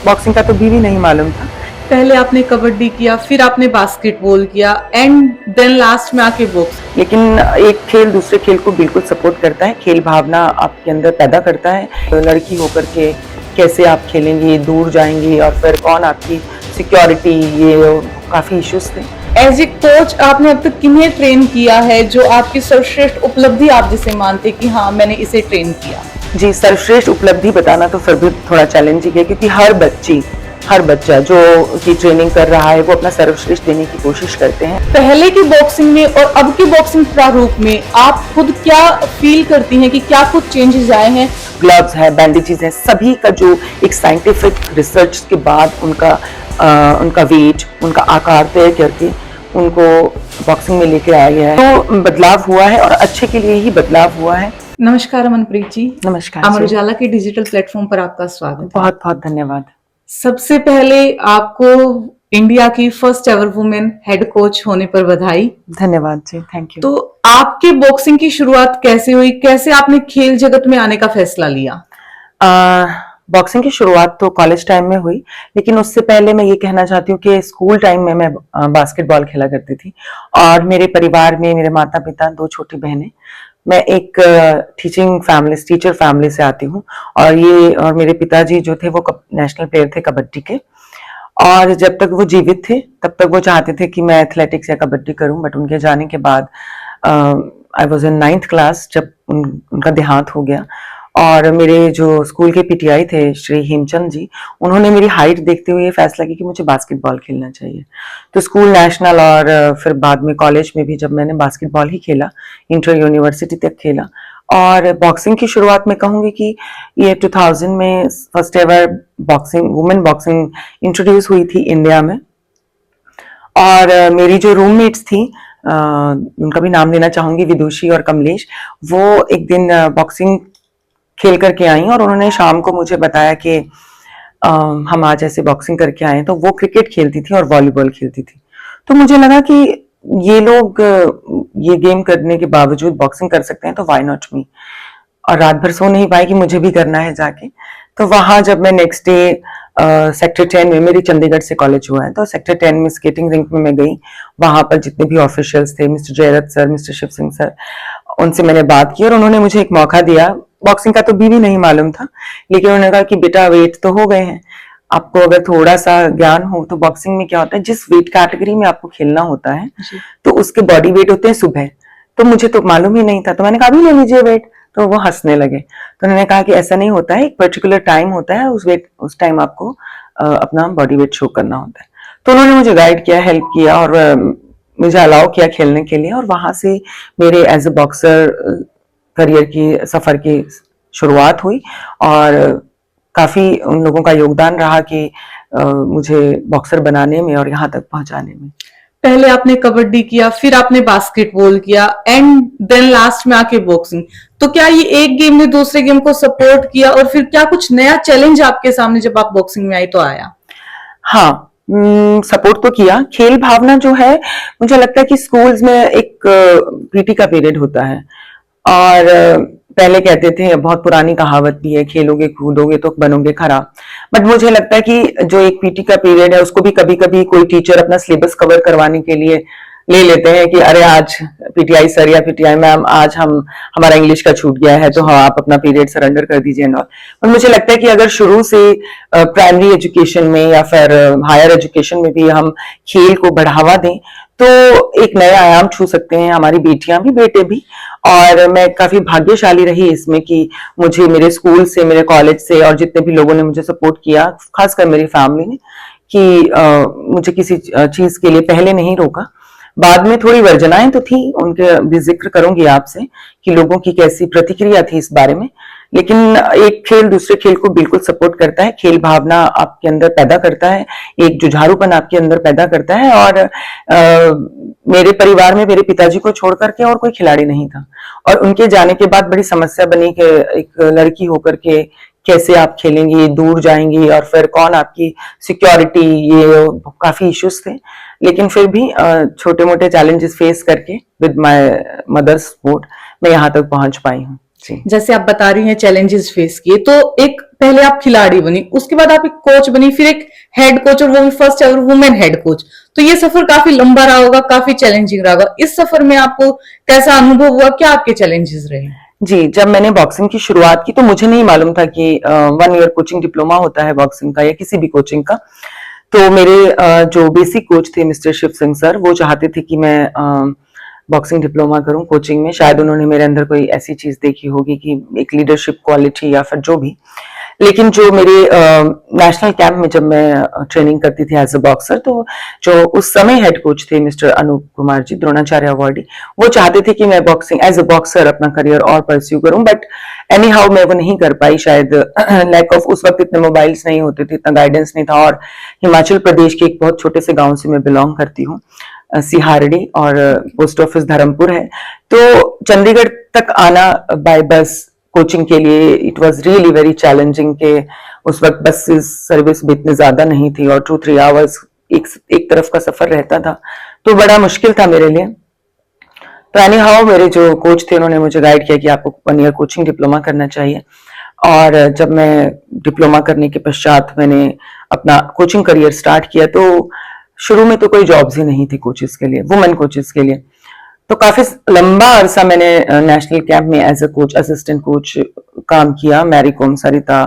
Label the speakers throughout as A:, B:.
A: Boxing का तो भी नहीं मालूम था।
B: पहले आपने कबड्डी किया, फिर आपने बास्केटबॉल किया एंड देन लास्ट में आके बॉक्स।
A: लेकिन एक खेल दूसरे खेल को बिल्कुल सपोर्ट करता है, खेल भावना आपके अंदर पैदा करता है। तो लड़की होकर के कैसे आप खेलेंगी, दूर जाएंगी और फिर कौन आपकी सिक्योरिटी, ये काफ़ी इश्यूज थे।
B: एज ए कोच आपने अब तक किन्हें ट्रेन किया है जो आपकी सर्वश्रेष्ठ उपलब्धि आप जिसे मानते कि हाँ मैंने इसे ट्रेन किया?
A: जी, सर्वश्रेष्ठ उपलब्धि बताना तो फिर भी थोड़ा चैलेंजिंग है, क्योंकि हर बच्चा जो की ट्रेनिंग कर रहा है वो अपना सर्वश्रेष्ठ देने की कोशिश करते हैं।
B: पहले की बॉक्सिंग में और अब की बॉक्सिंग प्रारूप में आप खुद क्या फील करती हैं कि क्या कुछ चेंजेस आए हैं?
A: ग्लव्स है, बैंडेजेस है, सभी का जो एक साइंटिफिक रिसर्च के बाद उनका वेट, उनका आकार तय करके उनको बॉक्सिंग में लेकर आया गया है। तो बदलाव हुआ है और अच्छे के लिए ही बदलाव हुआ है।
B: नमस्कार अमनप्रीत जी।
A: नमस्कार
B: अमर
A: जी।
B: उजाला के डिजिटल प्लेटफॉर्म पर आपका स्वागत है।
A: बहुत बहुत धन्यवाद।
B: सबसे पहले आपको इंडिया की first ever women head coach होने पर बधाई।
A: धन्यवाद जी, थैंक यू।
B: तो आपके बॉक्सिंग की शुरुआत कैसे हुई, कैसे आपने खेल जगत में आने का फैसला लिया?
A: बॉक्सिंग की शुरुआत तो कॉलेज टाइम में हुई, लेकिन उससे पहले मैं ये कहना चाहती हूँ कि स्कूल टाइम में मैं बास्केटबॉल खेला करती थी। और मेरे परिवार में मेरे माता पिता, दो छोटी बहनें, मैं एक टीचर फैमिली से आती हूँ। और मेरे पिताजी जो थे वो नेशनल प्लेयर थे कबड्डी के। और जब तक वो जीवित थे तब तक वो चाहते थे कि मैं एथलेटिक्स या कबड्डी करूं, बट उनके जाने के बाद I was in 9th class जब उनका देहांत हो गया। और मेरे जो स्कूल के पीटीआई थे श्री हेमचंद जी, उन्होंने मेरी हाइट देखते हुए ये फैसला किया कि मुझे बास्केटबॉल खेलना चाहिए। तो स्कूल, नेशनल और फिर बाद में कॉलेज में भी जब मैंने बास्केटबॉल ही खेला, इंटर यूनिवर्सिटी तक खेला। और बॉक्सिंग की शुरुआत में कहूंगी कि ये 2000 में first ever women boxing introduce हुई थी इंडिया में। और मेरी जो रूममेट्स थी, उनका भी नाम लेना चाहूंगी, विदुषी और कमलेश, वो एक दिन बॉक्सिंग खेल करके आई और उन्होंने शाम को मुझे बताया कि हम आज ऐसे बॉक्सिंग करके आए। तो वो क्रिकेट खेलती थी और वॉलीबॉल खेलती थी। तो मुझे लगा कि ये लोग ये गेम करने के बावजूद बॉक्सिंग कर सकते हैं, तो व्हाई नॉट मी। और रात भर सो नहीं पाई कि मुझे भी करना है जाके। तो वहां जब मैं नेक्स्ट डे सेक्टर 10 में, मेरी चंडीगढ़ से कॉलेज हुआ है, तो सेक्टर 10 में स्केटिंग रिंक में मैं गई। वहां पर जितने भी ऑफिशियल्स थे, mister Jayrath sir, mister Shiv Singh sir, उनसे मैंने बात की और उन्होंने मुझे एक मौका दिया। बॉक्सिंग का तो भी नहीं मालूम था, लेकिन उन्होंने कहा कि बेटा वेट तो हो गए हैं, आपको अगर थोड़ा सा ज्ञान हो तो बॉक्सिंग में क्या होता है, जिस वेट कैटेगरी में आपको खेलना होता है तो उसके बॉडी वेट होते हैं सुबह। तो मुझे तो मालूम ही नहीं था, तो मैंने कहा अभी ले लीजिए वेट। तो वो हंसने लगे। तो उन्होंने कहा कि ऐसा नहीं होता है, एक पर्टिकुलर टाइम होता है, उस टाइम आपको अपना बॉडी वेट शो करना होता है। तो उन्होंने मुझे गाइड किया, हेल्प किया और मुझे अलाउ किया खेलने के लिए। और वहां से मेरे एज ए बॉक्सर करियर की सफर की शुरुआत हुई। और काफी उन लोगों का योगदान रहा कि मुझे बॉक्सर बनाने में और यहाँ तक पहुंचाने में।
B: पहले आपने कबड्डी किया, फिर आपने बास्केटबॉल किया एंड देन लास्ट में आके बॉक्सिंग। तो क्या ये एक गेम ने दूसरे गेम को सपोर्ट किया और फिर क्या कुछ नया चैलेंज आपके सामने जब आप बॉक्सिंग में आई तो आया?
A: हाँ, सपोर्ट तो किया। खेल भावना जो है, मुझे लगता है कि स्कूल्स में एक पीटी का पीरियड होता है। और पहले कहते थे, बहुत पुरानी कहावत भी है, खेलोगे कूदोगे तो बनोगे खरा। बट मुझे लगता है कि जो एक पीटी का पीरियड है उसको भी कभी कभी कोई टीचर अपना सिलेबस कवर करवाने के लिए ले लेते हैं कि अरे आज पीटीआई सर या पीटीआई मैम, आज हमारा इंग्लिश का छूट गया है, तो हाँ आप अपना पीरियड सरेंडर कर दीजिए एंड ऑल। और मुझे लगता है कि अगर शुरू से प्राइमरी एजुकेशन में या फिर हायर एजुकेशन में भी हम खेल को बढ़ावा दें तो एक नया आयाम छू सकते हैं हमारी बेटियां भी, बेटे भी। और मैं काफी भाग्यशाली रही इसमें कि मुझे मेरे स्कूल से, मेरे कॉलेज से और जितने भी लोगों ने मुझे सपोर्ट किया, खासकर मेरी फैमिली ने, कि मुझे किसी चीज के लिए पहले नहीं रोका। बाद में थोड़ी वर्जनाएं तो थी, उनके भी जिक्र करूंगी आपसे कि लोगों की कैसी प्रतिक्रिया थी इस बारे में। लेकिन एक खेल दूसरे खेल को बिल्कुल सपोर्ट करता है, खेल भावना आपके अंदर पैदा करता है, एक जुझारूपन आपके अंदर पैदा करता है। और मेरे परिवार में मेरे पिताजी को छोड़ करके और कोई खिलाड़ी नहीं था। और उनके जाने के बाद बड़ी समस्या बनी कि एक लड़की होकर के कैसे आप खेलेंगी, दूर जाएंगी और फिर कौन आपकी सिक्योरिटी, ये काफी इश्यूज थे। लेकिन फिर भी छोटे मोटे चैलेंजेस फेस करके विद माय मदर्स सपोर्ट मैं यहाँ तक पहुंच पाई हूँ। जी।
B: जैसे आप बता रही हैं चैलेंजेस फेस किए, तो एक पहले आप खिलाड़ी बनी, उसके बाद आप एक कोच बनी, फिर एक हेड कोच, और वो भी first ever women head coach. तो ये सफर काफी लंबा रहा होगा, काफी चैलेंजिंग रहा होगा। इस सफर में आपको कैसा अनुभव हुआ, क्या आपके चैलेंजेस रहे?
A: जी, जब मैंने बॉक्सिंग की शुरुआत की तो मुझे नहीं मालूम था कि 1 ईयर कोचिंग डिप्लोमा होता है बॉक्सिंग का या किसी भी कोचिंग का। तो मेरे जो बेसिक कोच थे मिस्टर शिव सिंह सर, वो चाहते थे कि मैं बॉक्सिंग डिप्लोमा करूं कोचिंग में। शायद उन्होंने मेरे अंदर कोई ऐसी चीज देखी होगी कि एक लीडरशिप क्वालिटी या फिर जो भी। लेकिन जो मेरे नेशनल कैंप में जब मैं ट्रेनिंग करती थी एज अ बॉक्सर, तो जो उस समय हेड कोच थे मिस्टर अनूप कुमार जी, द्रोणाचार्य अवार्डी, वो चाहते थे कि मैं बॉक्सिंग एज अ बॉक्सर अपना करियर और परस्यू करूं, बट एनी हाउ मैं वो नहीं कर पाई। शायद लैक ऑफ, उस वक्त इतने मोबाइल्स नहीं होते थे, इतना गाइडेंस नहीं था, और हिमाचल प्रदेश के एक बहुत छोटे से गांव से मैं बिलोंग करती हूँ, सिहारड़ी, और पोस्ट ऑफिस धर्मपुर है। तो चंडीगढ़ तक आना बाय बस कोचिंग के लिए it was really very challenging के उस वक्त बसेस सर्विस भी इतनी ज्यादा नहीं थी, और 2-3 आवर्स एक तरफ का सफर रहता था, तो बड़ा मुश्किल था मेरे लिए। तो एनी हाउ मेरे जो कोच थे उन्होंने मुझे गाइड किया कि आपको 1 ईयर कोचिंग डिप्लोमा करना चाहिए। और जब मैं डिप्लोमा करने के पश्चात मैंने अपना कोचिंग करियर स्टार्ट किया, तो शुरू में तो कोई जॉब्स ही नहीं थी कोचेस के लिए, वुमेन कोचेस के लिए। तो काफी लंबा अरसा मैंने नेशनल कैंप में as a coach, assistant coach काम किया। मैरी कॉम, सरिता,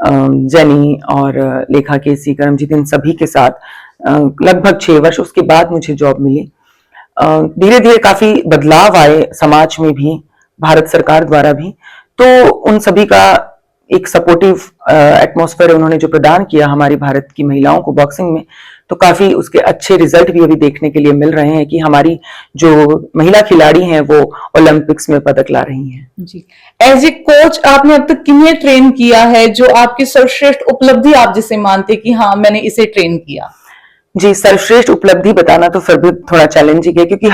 A: जेनी और लेखा केसी, करमजीत, इन सभी के साथ लगभग 6 वर्ष। उसके बाद मुझे जॉब मिली। धीरे धीरे काफी बदलाव आए समाज में भी, भारत सरकार द्वारा भी। तो उन सभी का एक सपोर्टिव एटमॉस्फेयर उन्होंने जो प्रदान किया हमारी भारत की महिलाओं को बॉक्सिंग में, तो काफी उसके अच्छे रिजल्ट भी अभी देखने के लिए मिल रहे हैं कि हमारी जो महिला खिलाड़ी हैं वो ओलंपिक्स में पदक ला रही हैं।
B: जी, एज ए कोच आपने अब तक किन्हें ट्रेन किया है, जो आपकी सर्वश्रेष्ठ उपलब्धि आप जिसे मानते कि हाँ मैंने इसे ट्रेन किया?
A: जी, सर्वश्रेष्ठ उपलब्धि बताना तो फिर भी थोड़ा चैलेंजिंग है, क्योंकि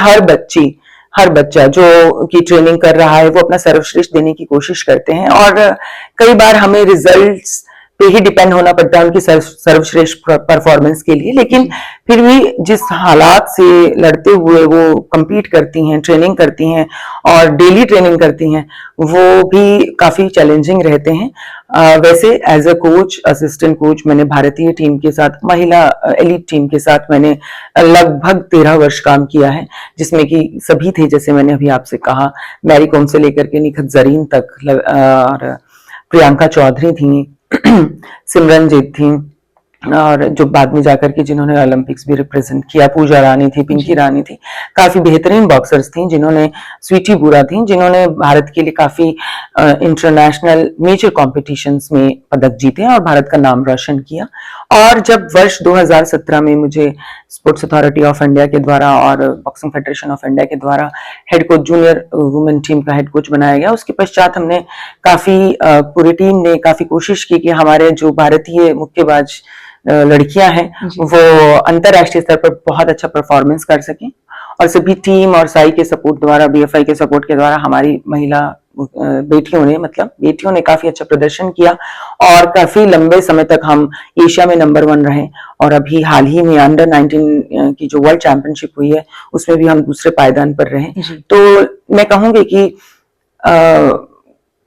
A: हर बच्चा जो की ट्रेनिंग कर रहा है वो अपना सर्वश्रेष्ठ देने की कोशिश करते हैं, और कई बार हमें रिजल्ट्स पे ही डिपेंड होना पड़ता है उनकी सर्वश्रेष्ठ परफॉर्मेंस के लिए। लेकिन फिर भी जिस हालात से लड़ते हुए वो compete करती हैं, ट्रेनिंग करती हैं और डेली ट्रेनिंग करती हैं, वो भी काफी चैलेंजिंग रहते हैं। वैसे as a coach, assistant coach, मैंने भारतीय टीम के साथ, महिला एलीट टीम के साथ मैंने लगभग 13 वर्ष काम किया है, जिसमें कि सभी थे, जैसे मैंने अभी आपसे कहा, मैरी कॉम से लेकर के निखत जरीन तक, और प्रियंका चौधरी थी, सिमरनजीत थी, और जो बाद में जाकर के जिन्होंने ओलंपिक्स भी रिप्रेजेंट किया, पूजा रानी थी, पिंकी रानी थी, काफी बेहतरीन बॉक्सर्स थी, जिन्होंने, स्वीटी बुरा थी, जिन्होंने भारत के लिए काफी इंटरनेशनल मेजर कॉम्पिटिशन्स में पदक जीते और भारत का नाम रोशन किया। और जब वर्ष 2017 में मुझे स्पोर्ट्स अथॉरिटी ऑफ इंडिया के द्वारा और बॉक्सिंग फेडरेशन ऑफ इंडिया के द्वारा head coach, junior women team का हेड कोच बनाया गया, उसके पश्चात हमने काफी, पूरी टीम ने काफी कोशिश की कि हमारे जो भारतीय मुक्केबाज लड़कियां हैं वो अंतरराष्ट्रीय स्तर पर बहुत अच्छा परफॉर्मेंस कर सकें, और सभी टीम और साई के सपोर्ट द्वारा, बीएफआई के सपोर्ट के द्वारा हमारी महिला बेटियों ने काफी अच्छा प्रदर्शन किया, और काफी लंबे समय तक हम एशिया में नंबर 1 रहे। और अभी हाल ही में अंडर 19 की जो वर्ल्ड चैंपियनशिप हुई है उसमें भी हम दूसरे पायदान पर रहे। तो मैं कहूंगी कि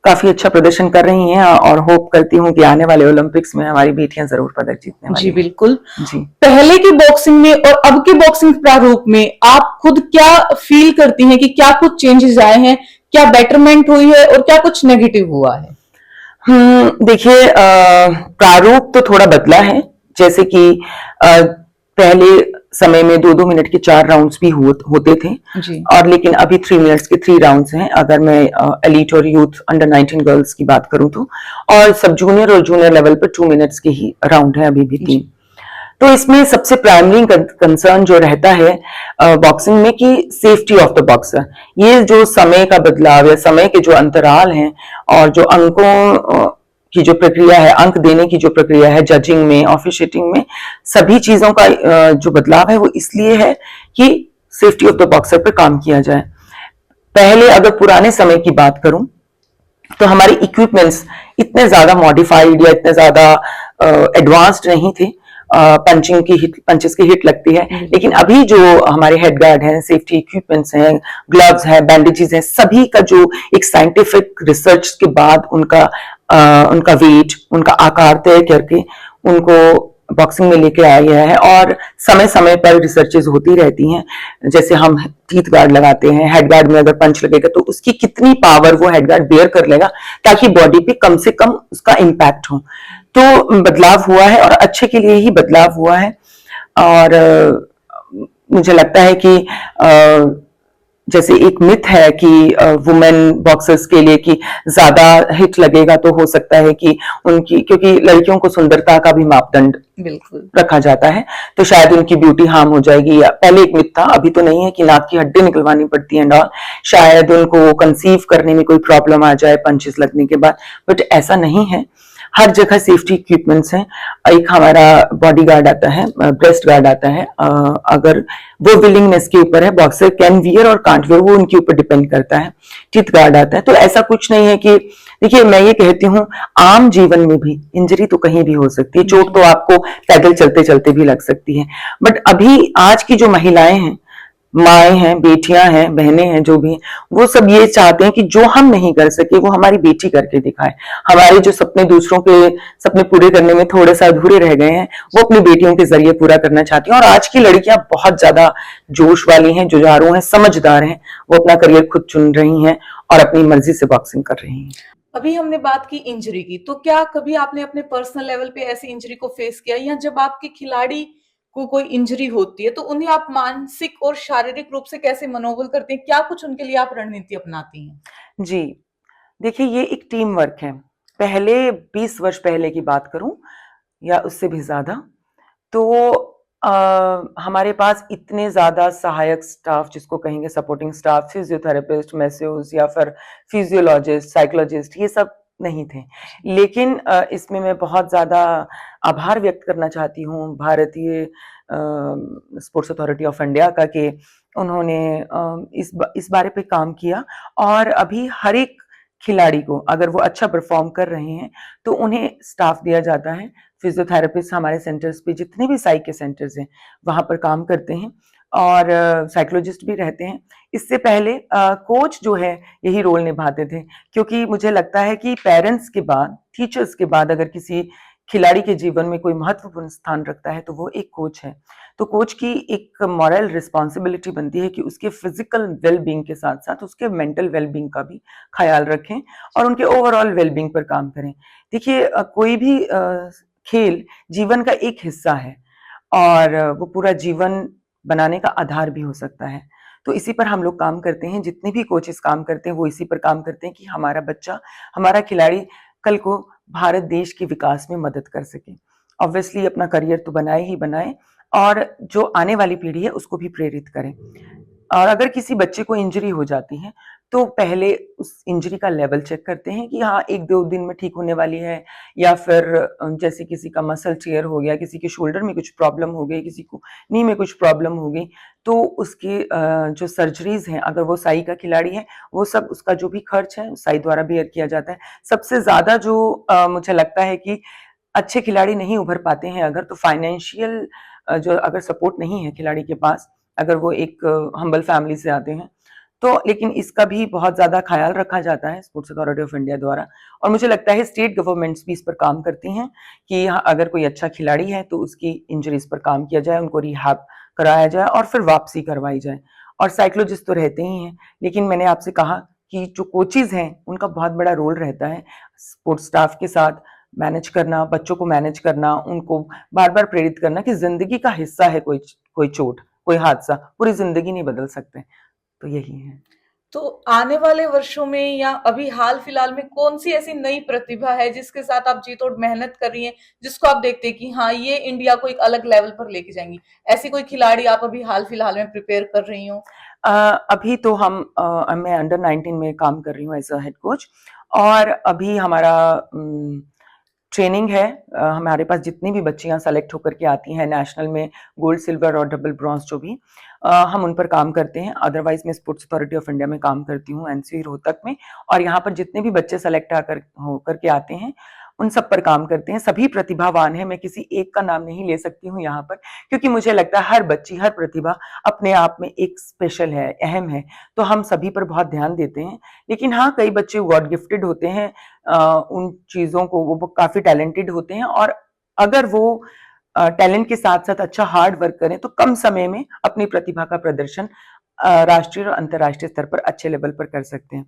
A: काफी अच्छा प्रदर्शन कर रही हैं, और होप करती हूँ कि आने वाले ओलंपिक्स में हमारी बेटियां जरूर पदक जीतने वाली
B: जी
A: हैं।
B: बिल्कुल।
A: जी,
B: पहले की बॉक्सिंग में और अब के बॉक्सिंग प्रारूप में आप खुद क्या फील करती हैं कि क्या कुछ चेंजेस आए हैं, क्या बेटरमेंट हुई है और क्या कुछ नेगेटिव हुआ है?
A: देखिए, प्रारूप तो थोड़ा बदला है, जैसे कि पहले समय में 2-2 मिनट के 4 राउंड्स भी होते थे,
B: जी।
A: और लेकिन अभी 3 मिनट्स के 3 राउंड्स हैं, अगर मैं एलीट और यूथ अंडर 19 गर्ल्स की बात करूं तो, और सब जूनियर और जूनियर लेवल पर 2 मिनट्स के ही राउंड है अभी भी 3। तो इसमें सबसे प्राइमरी कंसर्न जो रहता है बॉक्सिंग में कि सेफ्टी ऑफ द बॉक्सर, ये जो समय का बदलाव या समय के जो अंतराल हैं, और जो अंकों की जो प्रक्रिया है, अंक देने की जो प्रक्रिया है जजिंग में, ऑफिशिएटिंग में, सभी चीजों का जो बदलाव है वो इसलिए है कि सेफ्टी ऑफ द बॉक्सर पर काम किया जाए। पहले अगर पुराने समय की बात करूं तो हमारे इक्विपमेंट्स इतने ज्यादा मॉडिफाइड या इतने ज्यादा एडवांस्ड नहीं थे। पंचेस की हिट लगती है। लेकिन अभी जो हमारे हेड गार्ड हैं, सेफ्टी इक्विपमेंट्स हैं, ग्लव्स हैं, बैंडेजेस हैं, सभी का जो एक साइंटिफिक रिसर्च के बाद उनका वेट, उनका आकार तय करके उनको बॉक्सिंग में लेके आया गया है। और समय समय पर रिसर्चेज होती रहती हैं, जैसे हम टीथ गार्ड लगाते हैं, हेड गार्ड में अगर पंच लगेगा तो उसकी कितनी पावर वो हेड गार्ड बेयर कर लेगा ताकि बॉडी पे कम से कम उसका इम्पैक्ट हो। तो बदलाव हुआ है और अच्छे के लिए ही बदलाव हुआ है। और मुझे लगता है कि जैसे एक मिथ है कि वुमेन बॉक्सर्स के लिए कि ज्यादा हिट लगेगा तो हो सकता है कि उनकी, क्योंकि लड़कियों को सुंदरता का भी मापदंड
B: बिल्कुल
A: रखा जाता है, तो शायद उनकी ब्यूटी हार्म हो जाएगी। या पहले एक मिथ था, अभी तो नहीं है, कि नाक की हड्डी निकलवानी पड़ती है और शायद उनको कंसीव करने में कोई प्रॉब्लम आ जाए पंचेस लगने के बाद, बट ऐसा नहीं है। हर जगह सेफ्टी इक्विपमेंट्स हैं। एक हमारा बॉडी गार्ड आता है, ब्रेस्ट गार्ड आता है। अगर वो विलिंगनेस के ऊपर है, बॉक्सर कैन वियर और कांट वियर, वो उनके ऊपर डिपेंड करता है। टीथ गार्ड आता है। तो ऐसा कुछ नहीं है कि, देखिए मैं ये कहती हूँ, आम जीवन में भी इंजरी तो कहीं भी हो सकती है, चोट तो आपको पैदल चलते चलते भी लग सकती है। बट अभी आज की जो महिलाएं हैं, माएँ हैं, बेटियां हैं, बहनें हैं, जो भी, वो सब ये चाहते हैं कि जो हम नहीं कर सके वो हमारी बेटी करके दिखाए। हमारे जो सपने, दूसरों के सपने पूरे करने में थोड़े सा अधूरे रह गए हैं, वो अपनी बेटियों के जरिए पूरा करना चाहती हैं। और आज की लड़कियां बहुत ज्यादा जोश वाली हैं, जुझारू हैं, समझदार हैं। वो अपना करियर खुद चुन रही हैं और अपनी मर्जी से बॉक्सिंग कर रही हैं।
B: अभी हमने बात की इंजरी की, तो क्या कभी आपने अपने पर्सनल लेवल पे ऐसी इंजरी को फेस किया, या जब आपके खिलाड़ी को कोई इंजरी होती है तो उन्हें आप मानसिक और शारीरिक रूप से कैसे मनोबल करते हैं? क्या कुछ उनके लिए आप रणनीति अपनाती हैं?
A: जी, देखिए ये एक टीम वर्क है। पहले 20 वर्ष पहले की बात करूं या उससे भी ज्यादा, तो हमारे पास इतने ज्यादा सहायक स्टाफ, जिसको कहेंगे सपोर्टिंग स्टाफ, फिजियोथेरेपिस्ट, मैस्योस या फिर फिजियोलॉजिस्ट, साइकोलॉजिस्ट, ये सब नहीं थे। लेकिन इसमें मैं बहुत ज्यादा आभार व्यक्त करना चाहती हूँ भारतीय स्पोर्ट्स अथॉरिटी ऑफ इंडिया का, कि उन्होंने इस बारे पे काम किया। और अभी हर एक खिलाड़ी को, अगर वो अच्छा परफॉर्म कर रहे हैं, तो उन्हें स्टाफ दिया जाता है। फिजियोथेरेपिस्ट हमारे सेंटर्स पे, जितने भी साइक के सेंटर्स हैं, वहां पर काम करते हैं। और साइकोलॉजिस्ट भी रहते हैं। इससे पहले कोच जो है यही रोल निभाते थे, क्योंकि मुझे लगता है कि पेरेंट्स के बाद, टीचर्स के बाद, अगर किसी खिलाड़ी के जीवन में कोई महत्वपूर्ण स्थान रखता है तो वो एक कोच है। तो कोच की एक मॉरल रिस्पॉन्सिबिलिटी बनती है कि उसके फिजिकल वेलबींग के साथ साथ उसके मेंटल वेलबींग का भी ख्याल रखें और उनके ओवरऑल वेलबींग पर काम करें। देखिए कोई भी खेल जीवन का एक हिस्सा है और वो पूरा जीवन बनाने का आधार भी हो सकता है। तो इसी पर हम लोग काम करते हैं। जितने भी कोचेस काम करते हैं वो इसी पर काम करते हैं कि हमारा बच्चा, हमारा खिलाड़ी कल को भारत देश के विकास में मदद कर सके। ऑब्वियसली अपना करियर तो बनाए ही बनाए, और जो आने वाली पीढ़ी है उसको भी प्रेरित करें। और अगर किसी बच्चे को इंजरी हो जाती है तो पहले उस इंजरी का लेवल चेक करते हैं कि हाँ 1-2 दिन में ठीक होने वाली है, या फिर जैसे किसी का मसल टियर हो गया, किसी के शोल्डर में कुछ प्रॉब्लम हो गई, किसी को नी में कुछ प्रॉब्लम हो गई, तो उसकी जो सर्जरीज हैं, अगर वो साई का खिलाड़ी है, वो सब उसका जो भी खर्च है साई द्वारा बेयर किया जाता है। सबसे ज्यादा जो मुझे लगता है कि अच्छे खिलाड़ी नहीं उभर पाते हैं अगर, तो फाइनेंशियल जो अगर सपोर्ट नहीं है खिलाड़ी के पास, अगर वो एक हम्बल फैमिली से आते हैं तो, लेकिन इसका भी बहुत ज्यादा ख्याल रखा जाता है स्पोर्ट्स अथॉरिटी ऑफ इंडिया द्वारा। और मुझे लगता है स्टेट गवर्नमेंट्स भी इस पर काम करती हैं कि अगर कोई अच्छा खिलाड़ी है तो उसकी इंजरीज पर काम किया जाए, उनको रिहैब कराया जाए और फिर वापसी करवाई जाए। और साइकोलॉजिस्ट तो रहते ही हैं, लेकिन मैंने आपसे कहा कि जो कोचेज हैं उनका बहुत बड़ा रोल रहता है स्पोर्ट्स स्टाफ के साथ मैनेज करना, बच्चों को मैनेज करना, उनको बार बार प्रेरित करना कि जिंदगी का हिस्सा है कोई चोट, कोई हादसा पूरी जिंदगी नहीं बदल सकते। तो यही है।
B: तो आने वाले वर्षों में या अभी हाल फिलहाल में कौन सी ऐसी नई प्रतिभा है जिसके साथ आप जी तोड़ मेहनत कर रही हैं, जिसको आप देखते हैं कि हाँ ये इंडिया को एक अलग लेवल पर लेके जाएंगी? ऐसी कोई खिलाड़ी आप अभी हाल फिलहाल में प्रिपेयर कर रही हो?
A: अभी तो मैं अंडर 19 में काम कर रही हूँ एज अ हेड कोच। और अभी हमारा ट्रेनिंग है। हमारे पास जितनी भी बच्चियां सेलेक्ट होकर के आती हैं नेशनल में, गोल्ड, सिल्वर और डबल ब्रॉन्ज जो भी, हम उन पर काम करते हैं। अदरवाइज मैं स्पोर्ट्स अथॉरिटी ऑफ इंडिया में काम करती हूँ एनसीई रोहतक में। और यहाँ पर जितने भी बच्चे सेलेक्ट होकर के आते हैं उन सब पर काम करते हैं। सभी प्रतिभावान हैं, मैं किसी एक का नाम नहीं ले सकती हूँ यहाँ पर, क्योंकि मुझे लगता है हर बच्ची, हर प्रतिभा अपने आप में एक स्पेशल है, अहम है, तो हम सभी पर बहुत ध्यान देते हैं। लेकिन हाँ, कई बच्चे गॉड गिफ्टेड होते हैं, उन चीज़ों को वो काफ़ी टैलेंटेड होते हैं, और अगर वो टैलेंट के साथ-साथ अच्छा हार्ड वर्क करें तो कम समय में अपनी प्रतिभा का प्रदर्शन राष्ट्रीय और अंतर्राष्ट्रीय स्तर पर अच्छे लेवल पर कर सकते हैं।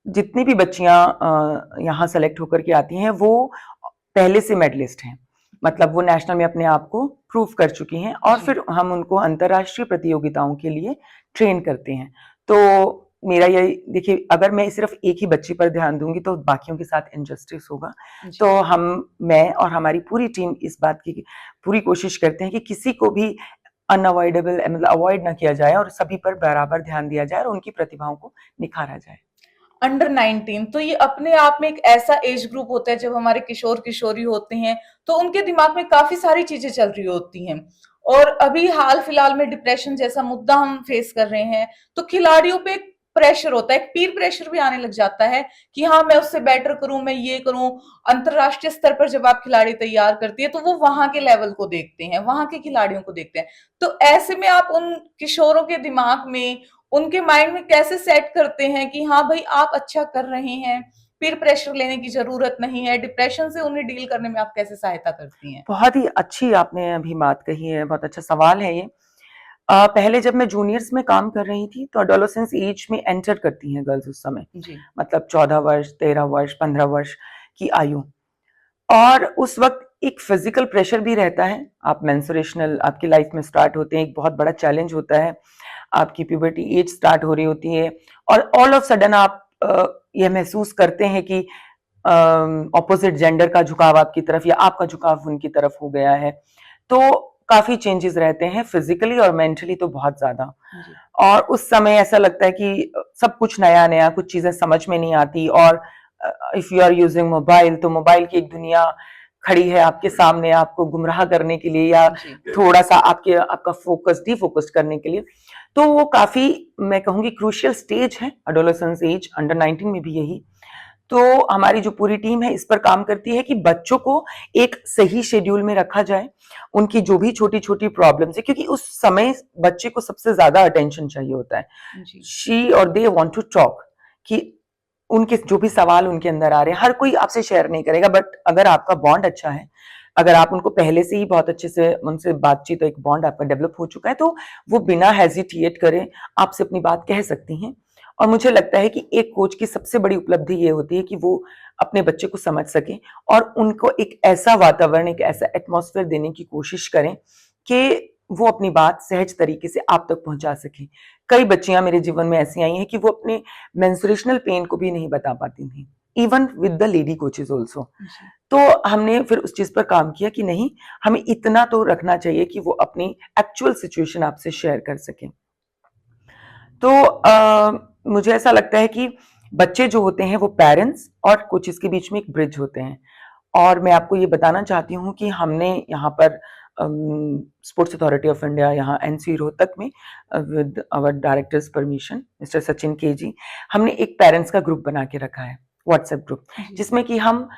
A: जितनी भी बच्चियां यहाँ सेलेक्ट होकर के आती हैं वो पहले से मेडलिस्ट हैं, मतलब वो नेशनल में अपने आप को प्रूव कर चुकी हैं, और फिर हम उनको अंतर्राष्ट्रीय प्रतियोगिताओं के लिए ट्रेन करते हैं। तो मेरा ये देखिए, अगर मैं सिर्फ एक ही बच्ची पर ध्यान दूंगी तो बाकियों के साथ इनजस्टिस होगा। तो मैं और हमारी पूरी टीम इस बात की पूरी कोशिश करते हैं कि किसी को भी अनअवॉइडेबल, मतलब अवॉइड ना किया जाए, और सभी पर बराबर ध्यान दिया जाए और उनकी प्रतिभाओं को निखारा जाए।
B: अंडर 19 तो ये अपने आप में एक ऐसा एज ग्रुप होता है, जब हमारे किशोर किशोरी होते हैं तो उनके दिमाग में काफी सारी चीजें चल रही होती हैं, और अभी हाल फिलहाल में डिप्रेशन जैसा मुद्दा हम फेस कर रहे हैं, तो खिलाड़ियों पे एक प्रेशर होता है, एक पीर प्रेशर भी आने लग जाता है कि हाँ मैं उससे बेटर करूं, मैं ये करूं। अंतरराष्ट्रीय स्तर पर जब आप खिलाड़ी तैयार करती है तो वो वहां के लेवल को देखते हैं, वहां के खिलाड़ियों को देखते हैं। तो ऐसे में आप उन किशोरों के दिमाग में, उनके माइंड में कैसे सेट करते हैं कि हाँ भाई आप अच्छा कर रहे हैं, पीर प्रेशर लेने की जरूरत नहीं है, डिप्रेशन से उन्हें डील करने में आप कैसे सहायता करती हैं?
A: बहुत ही अच्छी आपने अभी बात कही है, बहुत अच्छा सवाल है ये। पहले जब मैं जूनियर्स में काम कर रही थी तो एडोलेसेंस एज में एंटर करती हैं गर्ल्स उस समय,
B: जी।
A: मतलब 14 वर्ष, 13 वर्ष, 15 वर्ष की आयु, और उस वक्त एक फिजिकल प्रेशर भी रहता है। आप मेंस्ट्रुएशनल आपकी लाइफ में स्टार्ट होते हैं, एक बहुत बड़ा चैलेंज होता है, आपकी प्यूबर्टी एज स्टार्ट हो रही होती है, और ऑल ऑफ सडन आप यह महसूस करते हैं कि ऑपोजिट जेंडर का झुकाव आपकी तरफ या आपका झुकाव उनकी तरफ हो गया है। तो काफी चेंजेस रहते हैं फिजिकली और मेंटली, तो बहुत ज्यादा। और उस समय ऐसा लगता है कि सब कुछ नया नया, कुछ चीजें समझ में नहीं आती, और if you are using mobile तो मोबाइल की एक दुनिया खड़ी है आपके सामने, आपको गुमराह करने के लिए या थोड़ा सा आपका फोकस डिफोकस करने के लिए। तो वो काफी, मैं कहूंगी, क्रूशियल स्टेज है एडोलेसेंस एज, अंडर 19 में भी यही। तो हमारी जो पूरी टीम है इस पर काम करती है कि बच्चों को एक सही शेड्यूल में रखा जाए, उनकी जो भी छोटी छोटी प्रॉब्लम्स है, क्योंकि उस समय बच्चे को सबसे ज्यादा अटेंशन चाहिए होता है। शी और दे वांट टू टॉक, कि उनके जो भी सवाल उनके अंदर आ रहे हैं, हर कोई आपसे शेयर नहीं करेगा, बट अगर आपका बॉन्ड अच्छा है, अगर आप उनको पहले से ही बहुत अच्छे से उनसे बातचीत, एक बॉन्ड आपका डेवलप हो चुका है, तो वो बिना हेजिटेट करे आपसे अपनी बात कह सकती हैं। और मुझे लगता है कि एक कोच की सबसे बड़ी उपलब्धि ये होती है कि वो अपने बच्चे को समझ सके और उनको एक ऐसा वातावरण, एक ऐसा एटमॉस्फेयर देने की कोशिश करें कि वो अपनी बात सहज तरीके से आप तक पहुंचा सके। कई बच्चियां मेरे जीवन में ऐसी आई हैं कि वो अपने मेंस्ट्रुएशनल पेन को भी नहीं बता पाती थी, even with the lady coaches also. तो हमने फिर उस चीज पर काम किया कि नहीं, हमें इतना तो रखना चाहिए कि वो अपनी एक्चुअल सिचुएशन आपसे शेयर कर सकें। तो मुझे ऐसा लगता है कि बच्चे जो होते हैं वो पेरेंट्स और कोचेस के बीच में एक ब्रिज होते हैं। और मैं आपको ये बताना चाहती हूँ कि हमने यहाँ पर स्पोर्ट्स अथॉरिटी ऑफ इंडिया, यहाँ एनसी रोहतक में, with our directors permission mister Sachin K ji, हमने एक पेरेंट्स का ग्रुप बना के रखा है, व्हाट्सएप ग्रुप, जिसमें कि हम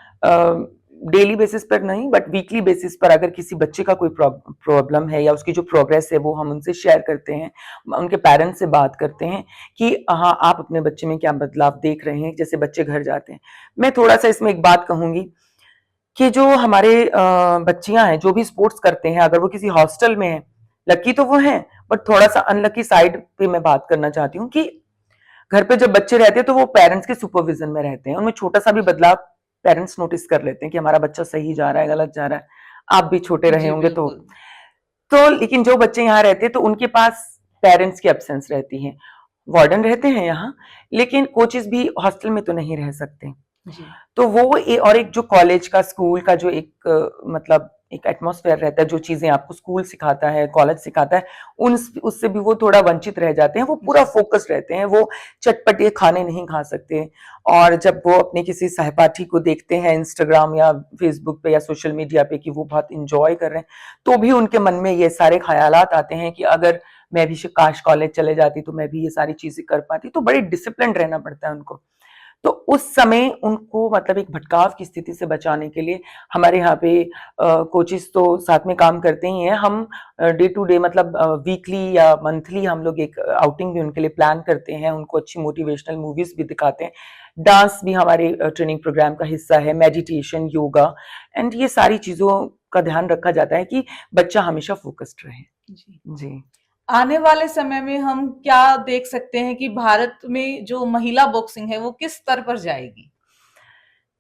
A: डेली बेसिस पर नहीं बट वीकली बेसिस पर अगर किसी बच्चे का कोई प्रॉब्लम है या उसकी जो प्रोग्रेस है वो हम उनसे शेयर करते हैं, उनके पेरेंट्स से बात करते हैं कि हाँ आप अपने बच्चे में क्या बदलाव देख रहे हैं, जैसे बच्चे घर जाते हैं। मैं थोड़ा सा इसमें एक बात कहूंगी कि जो हमारे बच्चियां हैं जो भी स्पोर्ट्स करते हैं, अगर वो किसी हॉस्टल में है, लकी तो वो हैं, बट थोड़ा सा अनलकी साइड पे मैं बात करना चाहती हूँ कि घर पे जब बच्चे रहते हैं तो वो पेरेंट्स के सुपरविजन में रहते हैं, उनमें छोटा सा भी बदलाव पेरेंट्स नोटिस कर लेते हैं कि हमारा बच्चा सही जा रहा है, गलत जा रहा है। आप भी छोटे रहे होंगे तो लेकिन जो बच्चे यहाँ रहते हैं तो उनके पास पेरेंट्स की एब्सेंस रहती है। वार्डन रहते हैं यहाँ, लेकिन कोचेस भी हॉस्टल में तो नहीं रह सकते। तो वो और एक जो कॉलेज का, स्कूल का जो एक मतलब एक एटमॉस्फेयर रहता है, जो चीजें आपको स्कूल सिखाता है, कॉलेज सिखाता है, उससे भी वो थोड़ा वंचित रह जाते हैं। वो पूरा फोकस रहते हैं, वो चटपटे खाने नहीं खा सकते। और जब वो अपने किसी सहपाठी को देखते हैं इंस्टाग्राम या फेसबुक पे या सोशल मीडिया पे कि वो बहुत इंजॉय कर रहे हैं, तो भी उनके मन में ये सारे ख्यालात आते हैं कि अगर मैं भी काश कॉलेज चले जाती तो मैं भी ये सारी चीजें कर पाती। तो बड़ी डिसिप्लिन रहना पड़ता है उनको। तो उस समय उनको मतलब एक भटकाव की स्थिति से बचाने के लिए हमारे यहाँ पे कोचेस तो साथ में काम करते ही हैं। हम डे टू डे मतलब वीकली या मंथली हम लोग एक आउटिंग भी उनके लिए प्लान करते हैं, उनको अच्छी मोटिवेशनल मूवीज भी दिखाते हैं। डांस भी हमारे ट्रेनिंग प्रोग्राम का हिस्सा है, मेडिटेशन, योगा, एंड ये सारी चीजों का ध्यान रखा जाता है कि बच्चा हमेशा फोकस्ड रहे।
B: जी।
A: जी।
B: आने वाले समय में हम क्या देख सकते हैं कि भारत में जो महिला बॉक्सिंग है वो किस स्तर पर जाएगी?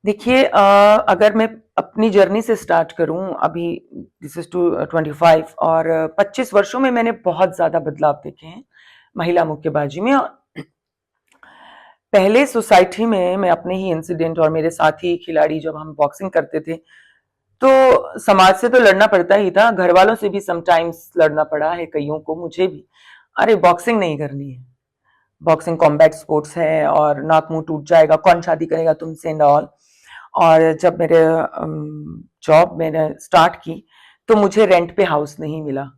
A: देखिए अगर मैं अपनी जर्नी से स्टार्ट करूं, अभी दिस इज टू 25 और 25 वर्षों में मैंने बहुत ज्यादा बदलाव देखे हैं महिला मुक्केबाजी में। पहले सोसाइटी में मैं अपने ही इंसिडेंट और मेरे साथी खिलाड़ी जब हम बॉक्सिंग करते थे तो समाज से तो लड़ना पड़ता ही था, घर वालों से भी समटाइम्स लड़ना पड़ा है कईयों को, मुझे भी। अरे बॉक्सिंग नहीं करनी है, बॉक्सिंग कॉम्बैट स्पोर्ट्स है और नाक मुंह टूट जाएगा, कौन शादी करेगा तुमसे एंड ऑल। और जब मेरे जॉब मैंने स्टार्ट की तो मुझे रेंट पे हाउस नहीं मिला।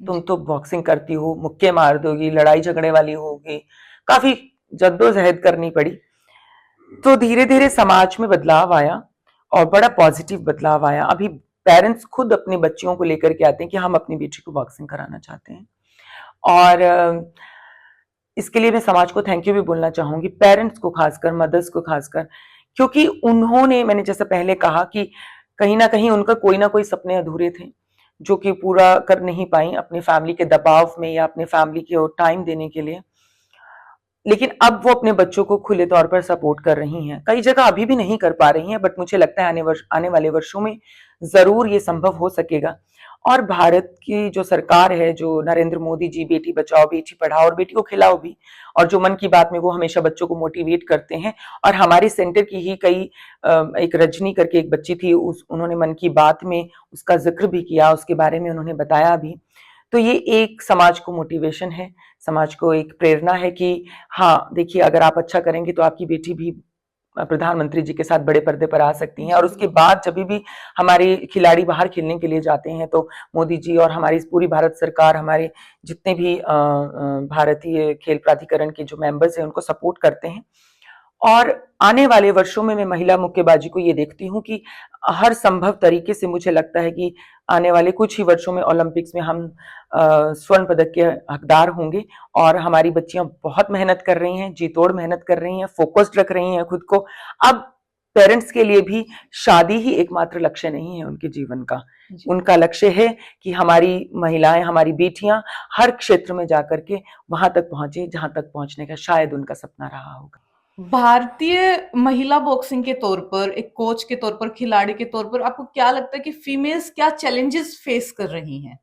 A: तुम तो बॉक्सिंग करती हो, मुक्के मार दोगी, लड़ाई झगड़े वाली होगी, काफी जद्दोजहद करनी पड़ी। तो धीरे धीरे समाज में बदलाव आया और बड़ा पॉजिटिव बदलाव आया। अभी पेरेंट्स खुद अपने बच्चियों को लेकर के आते हैं कि हम अपनी बेटी को बॉक्सिंग कराना चाहते हैं। और इसके लिए मैं समाज को थैंक यू भी बोलना चाहूंगी, पेरेंट्स को खासकर, मदर्स को खासकर, क्योंकि उन्होंने, मैंने जैसे पहले कहा कि कहीं ना कहीं उनका कोई ना कोई सपने अधूरे थे जो कि पूरा कर नहीं पाई अपनी फैमिली के दबाव में या अपने फैमिली के टाइम देने के लिए। लेकिन अब वो अपने बच्चों को खुले तौर पर सपोर्ट कर रही हैं, कई जगह अभी भी नहीं कर पा रही हैं, बट मुझे लगता है आने वाले वर्षों में जरूर ये संभव हो सकेगा। और भारत की जो सरकार है, जो नरेंद्र मोदी जी बेटी बचाओ बेटी पढ़ाओ और बेटी को खिलाओ भी, और जो मन की बात में वो हमेशा बच्चों को मोटिवेट करते हैं। और हमारे सेंटर की ही कई एक रजनी करके एक बच्ची थी, उन्होंने मन की बात में उसका जिक्र भी किया, उसके बारे में उन्होंने बताया भी। तो ये एक समाज को मोटिवेशन है, समाज को एक प्रेरणा है कि हाँ देखिए, अगर आप अच्छा करेंगे तो आपकी बेटी भी प्रधानमंत्री जी के साथ बड़े पर्दे पर आ सकती हैं। और उसके बाद जब भी हमारे खिलाड़ी बाहर खेलने के लिए जाते हैं तो मोदी जी और हमारी पूरी भारत सरकार, हमारे जितने भी भारतीय खेल प्राधिकरण के जो मेंबर्स हैं उनको सपोर्ट करते हैं। और आने वाले वर्षों में मैं महिला मुक्केबाजी को ये देखती हूँ कि हर संभव तरीके से, मुझे लगता है कि आने वाले कुछ ही वर्षों में ओलंपिक्स में हम स्वर्ण पदक के हकदार होंगे। और हमारी बच्चियां बहुत मेहनत कर रही हैं, जी तोड़ मेहनत कर रही हैं, फोकस्ड रख रही हैं खुद को। अब पेरेंट्स के लिए भी शादी ही एकमात्र लक्ष्य नहीं है उनके जीवन का। उनका लक्ष्य है कि हमारी महिलाएं, हमारी बेटियां हर क्षेत्र में जाकर के वहां तक पहुंचे जहां तक पहुंचने का शायद उनका सपना रहा होगा।
B: भारतीय महिला बॉक्सिंग के तौर पर, एक कोच के तौर पर, खिलाड़ी के तौर पर आपको क्या लगता है कि फीमेल्स क्या चैलेंजेस फेस कर रही हैं?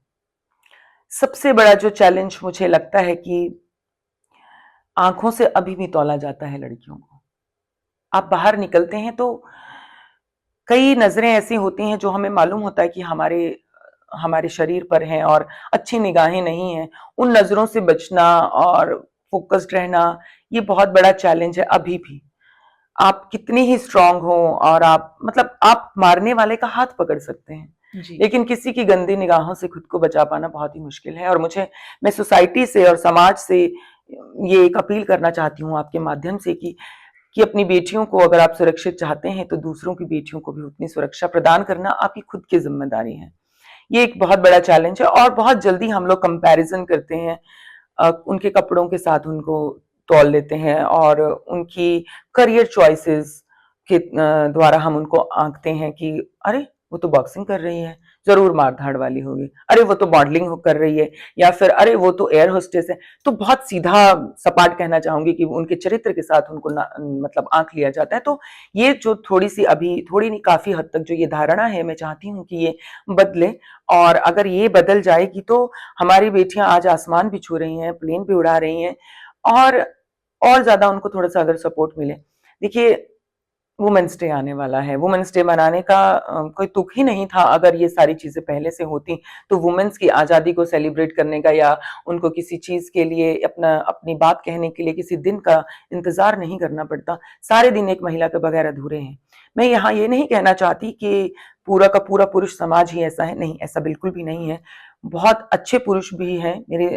A: सबसे बड़ा जो चैलेंज मुझे लगता है कि आंखों से अभी भी तौला जाता है लड़कियों को। आप बाहर निकलते हैं तो कई नजरें ऐसी होती हैं जो हमें मालूम होता है कि हमारे हमारे शरीर पर हैं और अच्छी निगाहें नहीं हैं। उन नजरों से बचना और फोकस्ड रहना, ये बहुत बड़ा चैलेंज है अभी भी। आप कितनी ही स्ट्रांग हो और आप मतलब आप मारने वाले का हाथ पकड़ सकते हैं,
B: जी।
A: लेकिन किसी की गंदी निगाहों से खुद को बचा पाना बहुत ही मुश्किल है। और मैं सोसाइटी से और समाज से ये एक अपील करना चाहती हूँ आपके माध्यम से कि अपनी बेटियों को अगर आप सुरक्षित चाहते हैं तो दूसरों की बेटियों को भी उतनी सुरक्षा प्रदान करना आपकी खुद की जिम्मेदारी है। ये एक बहुत बड़ा चैलेंज है और बहुत जल्दी हम लोग कंपैरिजन करते हैं, उनके कपड़ों के साथ उनको तौल लेते हैं और उनकी करियर चॉइसेस के द्वारा हम उनको आंकते हैं कि अरे वो तो बॉक्सिंग कर रही है, जरूर मार धाड़ वाली होगी, अरे वो तो मॉडलिंग कर रही है, या फिर अरे वो तो एयर होस्टेस है। तो बहुत सीधा सपाट कहना चाहूंगी कि उनके चरित्र के साथ उनको मतलब आंक लिया जाता है। तो ये जो थोड़ी सी, अभी थोड़ी नहीं काफी हद तक जो ये धारणा है, मैं चाहती हूँ कि ये बदले। और अगर ये बदल जाएगी तो हमारी बेटियां आज आसमान भी छू रही हैं, प्लेन भी उड़ा रही हैं। और ज्यादा उनको थोड़ा सा अगर सपोर्ट मिले। देखिए, वुमेन्स डे आने वाला है, वुमेन्स डे मनाने का कोई तुक ही नहीं था अगर ये सारी चीजें पहले से होती। तो वुमेन्स की आजादी को सेलिब्रेट करने का या उनको किसी चीज के लिए अपनी बात कहने के लिए किसी दिन का इंतजार नहीं करना पड़ता। सारे दिन एक महिला के बगैर अधूरे हैं। मैं यहाँ ये नहीं कहना चाहती कि पूरा का पूरा पुरुष समाज ही ऐसा है, नहीं, ऐसा बिल्कुल भी नहीं है। बहुत अच्छे पुरुष भी हैं मेरे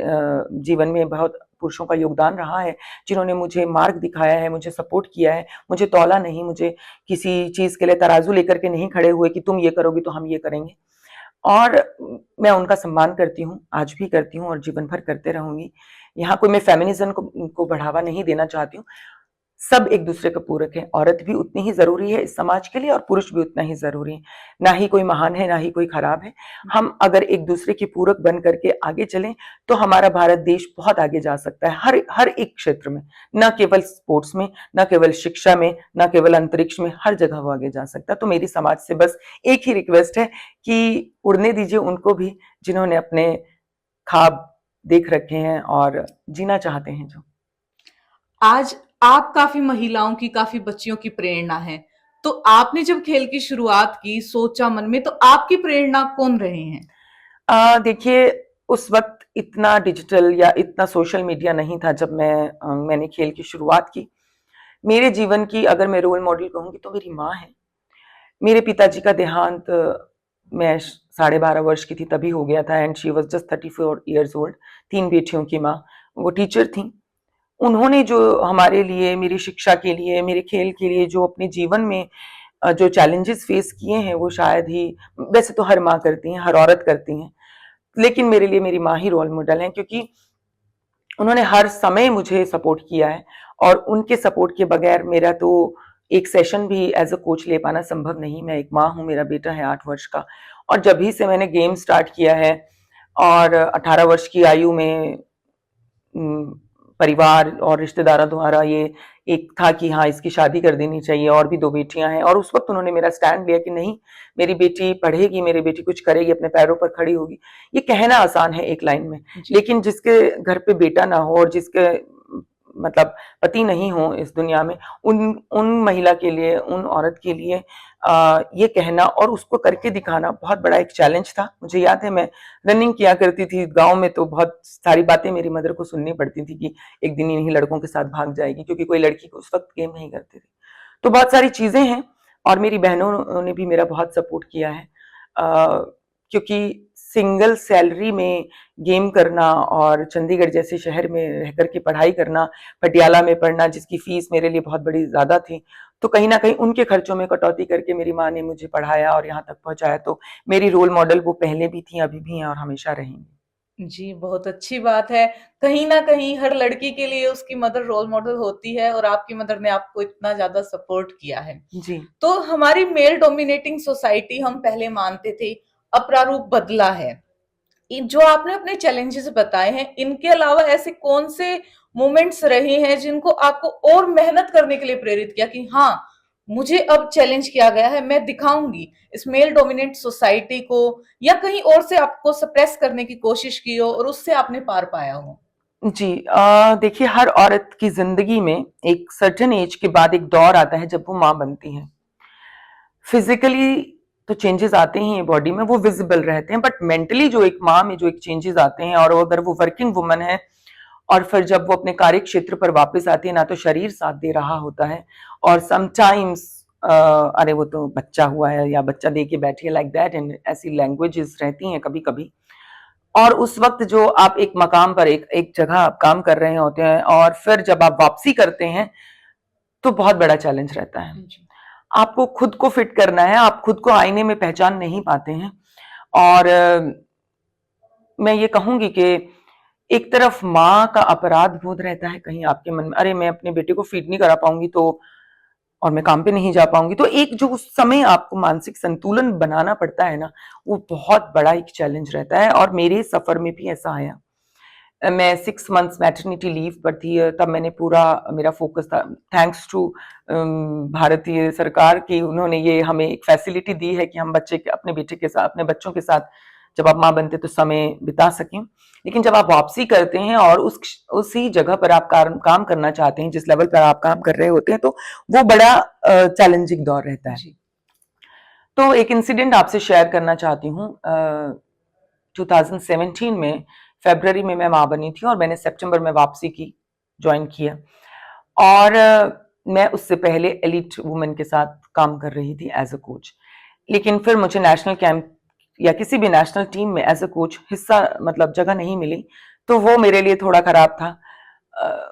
A: जीवन में, बहुत पुरुषों का योगदान रहा है, जिन्होंने मुझे मार्ग दिखाया है, मुझे सपोर्ट किया है, मुझे तौला नहीं, मुझे किसी चीज के लिए तराजू लेकर के नहीं खड़े हुए कि तुम ये करोगी तो हम ये करेंगे। और मैं उनका सम्मान करती हूँ, आज भी करती हूँ और जीवन भर करते रहूंगी। यहाँ कोई मैं फेमिनिज्म को बढ़ावा नहीं देना चाहती हूँ। सब एक दूसरे का पूरक है। औरत भी उतनी ही जरूरी है इस समाज के लिए और पुरुष भी उतना ही जरूरी है। ना ही कोई महान है, ना ही कोई खराब है। हम अगर एक दूसरे की पूरक बन करके आगे चलें तो हमारा भारत देश बहुत आगे जा सकता है, हर हर एक क्षेत्र में, न केवल स्पोर्ट्स में, न केवल शिक्षा में, न केवल अंतरिक्ष में, हर जगह वो आगे जा सकता है। तो मेरी समाज से बस एक ही रिक्वेस्ट है कि उड़ने दीजिए उनको भी, जिन्होंने अपने ख्वाब देख रखे हैं और जीना चाहते हैं जो।
B: आज आप काफी महिलाओं की, काफी बच्चियों की प्रेरणा है। तो आपने जब खेल की शुरुआत की, सोचा मन में, तो आपकी प्रेरणा कौन रहे हैं?
A: देखिए, उस वक्त इतना डिजिटल या इतना सोशल मीडिया नहीं था जब मैंने खेल की शुरुआत की। मेरे जीवन की अगर मैं रोल मॉडल कहूंगी तो मेरी माँ है। मेरे पिताजी का देहांत मैं 12.5 वर्ष की थी तभी हो गया था, and she was just 34 years old। 3 बेटियों की माँ, वो टीचर थी। उन्होंने जो हमारे लिए, मेरी शिक्षा के लिए, मेरे खेल के लिए जो अपने जीवन में जो चैलेंजेस फेस किए हैं, वो शायद ही, वैसे तो हर माँ करती हैं, हर औरत करती हैं, लेकिन मेरे लिए मेरी माँ ही रोल मॉडल हैं, क्योंकि उन्होंने हर समय मुझे सपोर्ट किया है। और उनके सपोर्ट के बगैर मेरा तो एक सेशन भी एज अ कोच ले पाना संभव नहीं। मैं एक माँ हूँ, मेरा बेटा है 8 वर्ष का, और जब ही से मैंने गेम स्टार्ट किया है और 18 वर्ष की आयु में परिवार और रिश्तेदारों द्वारा ये एक था कि हाँ, इसकी शादी कर देनी चाहिए, और भी 2 बेटियां हैं, और उस वक्त उन्होंने मेरा स्टैंड लिया कि नहीं, मेरी बेटी पढ़ेगी, मेरी बेटी कुछ करेगी, अपने पैरों पर खड़ी होगी। ये कहना आसान है एक लाइन में, लेकिन जिसके घर पे बेटा ना हो और जिसके मतलब पति नहीं हो इस दुनिया में, उन उन महिला के लिए, उन औरत के लिए ये कहना और उसको करके दिखाना बहुत बड़ा एक चैलेंज था। मुझे याद है, मैं रनिंग किया करती थी गांव में, तो बहुत सारी बातें मेरी मदर को सुननी पड़ती थी कि एक दिन इन्हीं लड़कों के साथ भाग जाएगी, क्योंकि कोई लड़की को उस वक्त गेम नहीं करती थी। तो बहुत सारी चीजें हैं, और मेरी बहनों ने भी मेरा बहुत सपोर्ट किया है, क्योंकि सिंगल सैलरी में गेम करना और चंडीगढ़ जैसे शहर में रह करके पढ़ाई करना, पटियाला में पढ़ना, जिसकी फीस मेरे लिए बहुत बड़ी ज्यादा थी, तो कहीं ना कहीं उनके खर्चों में कटौती करके मेरी माँ ने मुझे पढ़ाया और यहाँ तक पहुंचाया। तो मेरी रोल मॉडल वो पहले भी थी, अभी भी हैं और हमेशा रहेंगी।
B: जी, बहुत अच्छी बात है। कहीं न कहीं हर लड़की के लिए उसकी मदर रोल मॉडल होती है और आपकी मदर ने आपको इतना ज़्यादा सपोर्ट किया है।
A: जी।
B: तो हमारी मेल डोमिनेटिंग सोसाइटी हम पहले मानते थे, अब प्रारूप बदला है। जो आपने अपने चैलेंजेस बताए हैं, इनके अलावा ऐसे कौन से मोमेंट्स रहे हैं जिनको आपको और मेहनत करने के लिए प्रेरित किया कि हाँ, मुझे अब चैलेंज किया गया है, मैं दिखाऊंगी इस मेल डोमिनेट सोसाइटी को, या कहीं और से आपको सप्रेस करने की कोशिश की हो और उससे आपने पार पाया हो?
A: जी, देखिए, हर औरत की जिंदगी में एक सर्टेन एज के बाद एक दौर आता है जब वो माँ बनती है। फिजिकली तो चेंजेस आते ही हैं बॉडी में, वो विजिबल रहते हैं, बट मेंटली जो एक माँ में जो एक चेंजेस आते हैं, और अगर वो वर्किंग वुमन है और फिर जब वो अपने कार्य क्षेत्र पर वापस आती है, ना तो शरीर साथ दे रहा होता है, और समटाइम्स अरे वो तो बच्चा हुआ है या बच्चा दे के बैठी है, लाइक दैट, एंड ऐसी लैंग्वेजेस रहती हैं कभी कभी। और उस वक्त जो आप एक मकाम पर, एक जगह आप काम कर रहे होते हैं, और फिर जब आप वापसी करते हैं तो बहुत बड़ा चैलेंज रहता है। आपको खुद को फिट करना है, आप खुद को आईने में पहचान नहीं पाते हैं। और मैं ये कहूंगी कि एक तरफ माँ का अपराध बोध रहता है कहीं आपके मन में, अरे मैं अपने बेटे को फीड नहीं करा पाऊंगी तो, और मैं काम पे नहीं जा पाऊंगी, तो एक जो उस समय आपको मानसिक संतुलन बनाना पड़ता है ना, वो बहुत बड़ा एक चैलेंज रहता है। और मेरे सफर में भी ऐसा आया। मैं 6 months मैटरनिटी लीव पर थी, तब मैंने पूरा, मेरा फोकस था, थैंक्स टू भारतीय सरकार की, उन्होंने ये हमें एक फैसिलिटी दी है कि हम अपने बेटे के साथ, अपने बच्चों के साथ जब आप माँ बनते तो समय बिता सकें। लेकिन जब आप वापसी करते हैं और उसी जगह पर आप काम करना चाहते हैं, जिस लेवल पर आप काम कर रहे होते हैं, तो वो बड़ा चैलेंजिंग दौर रहता है। तो एक इंसिडेंट आपसे शेयर करना चाहती हूँ। 2017 में फरवरी में मैं माँ बनी थी और मैंने सितंबर में वापसी की, ज्वाइन किया। और मैं उससे पहले एलिट वुमेन के साथ काम कर रही थी एज अ कोच। लेकिन फिर मुझे नेशनल कैंप या किसी भी नेशनल टीम में एज अ कोच हिस्सा, मतलब जगह नहीं मिली, तो वो मेरे लिए थोड़ा खराब था।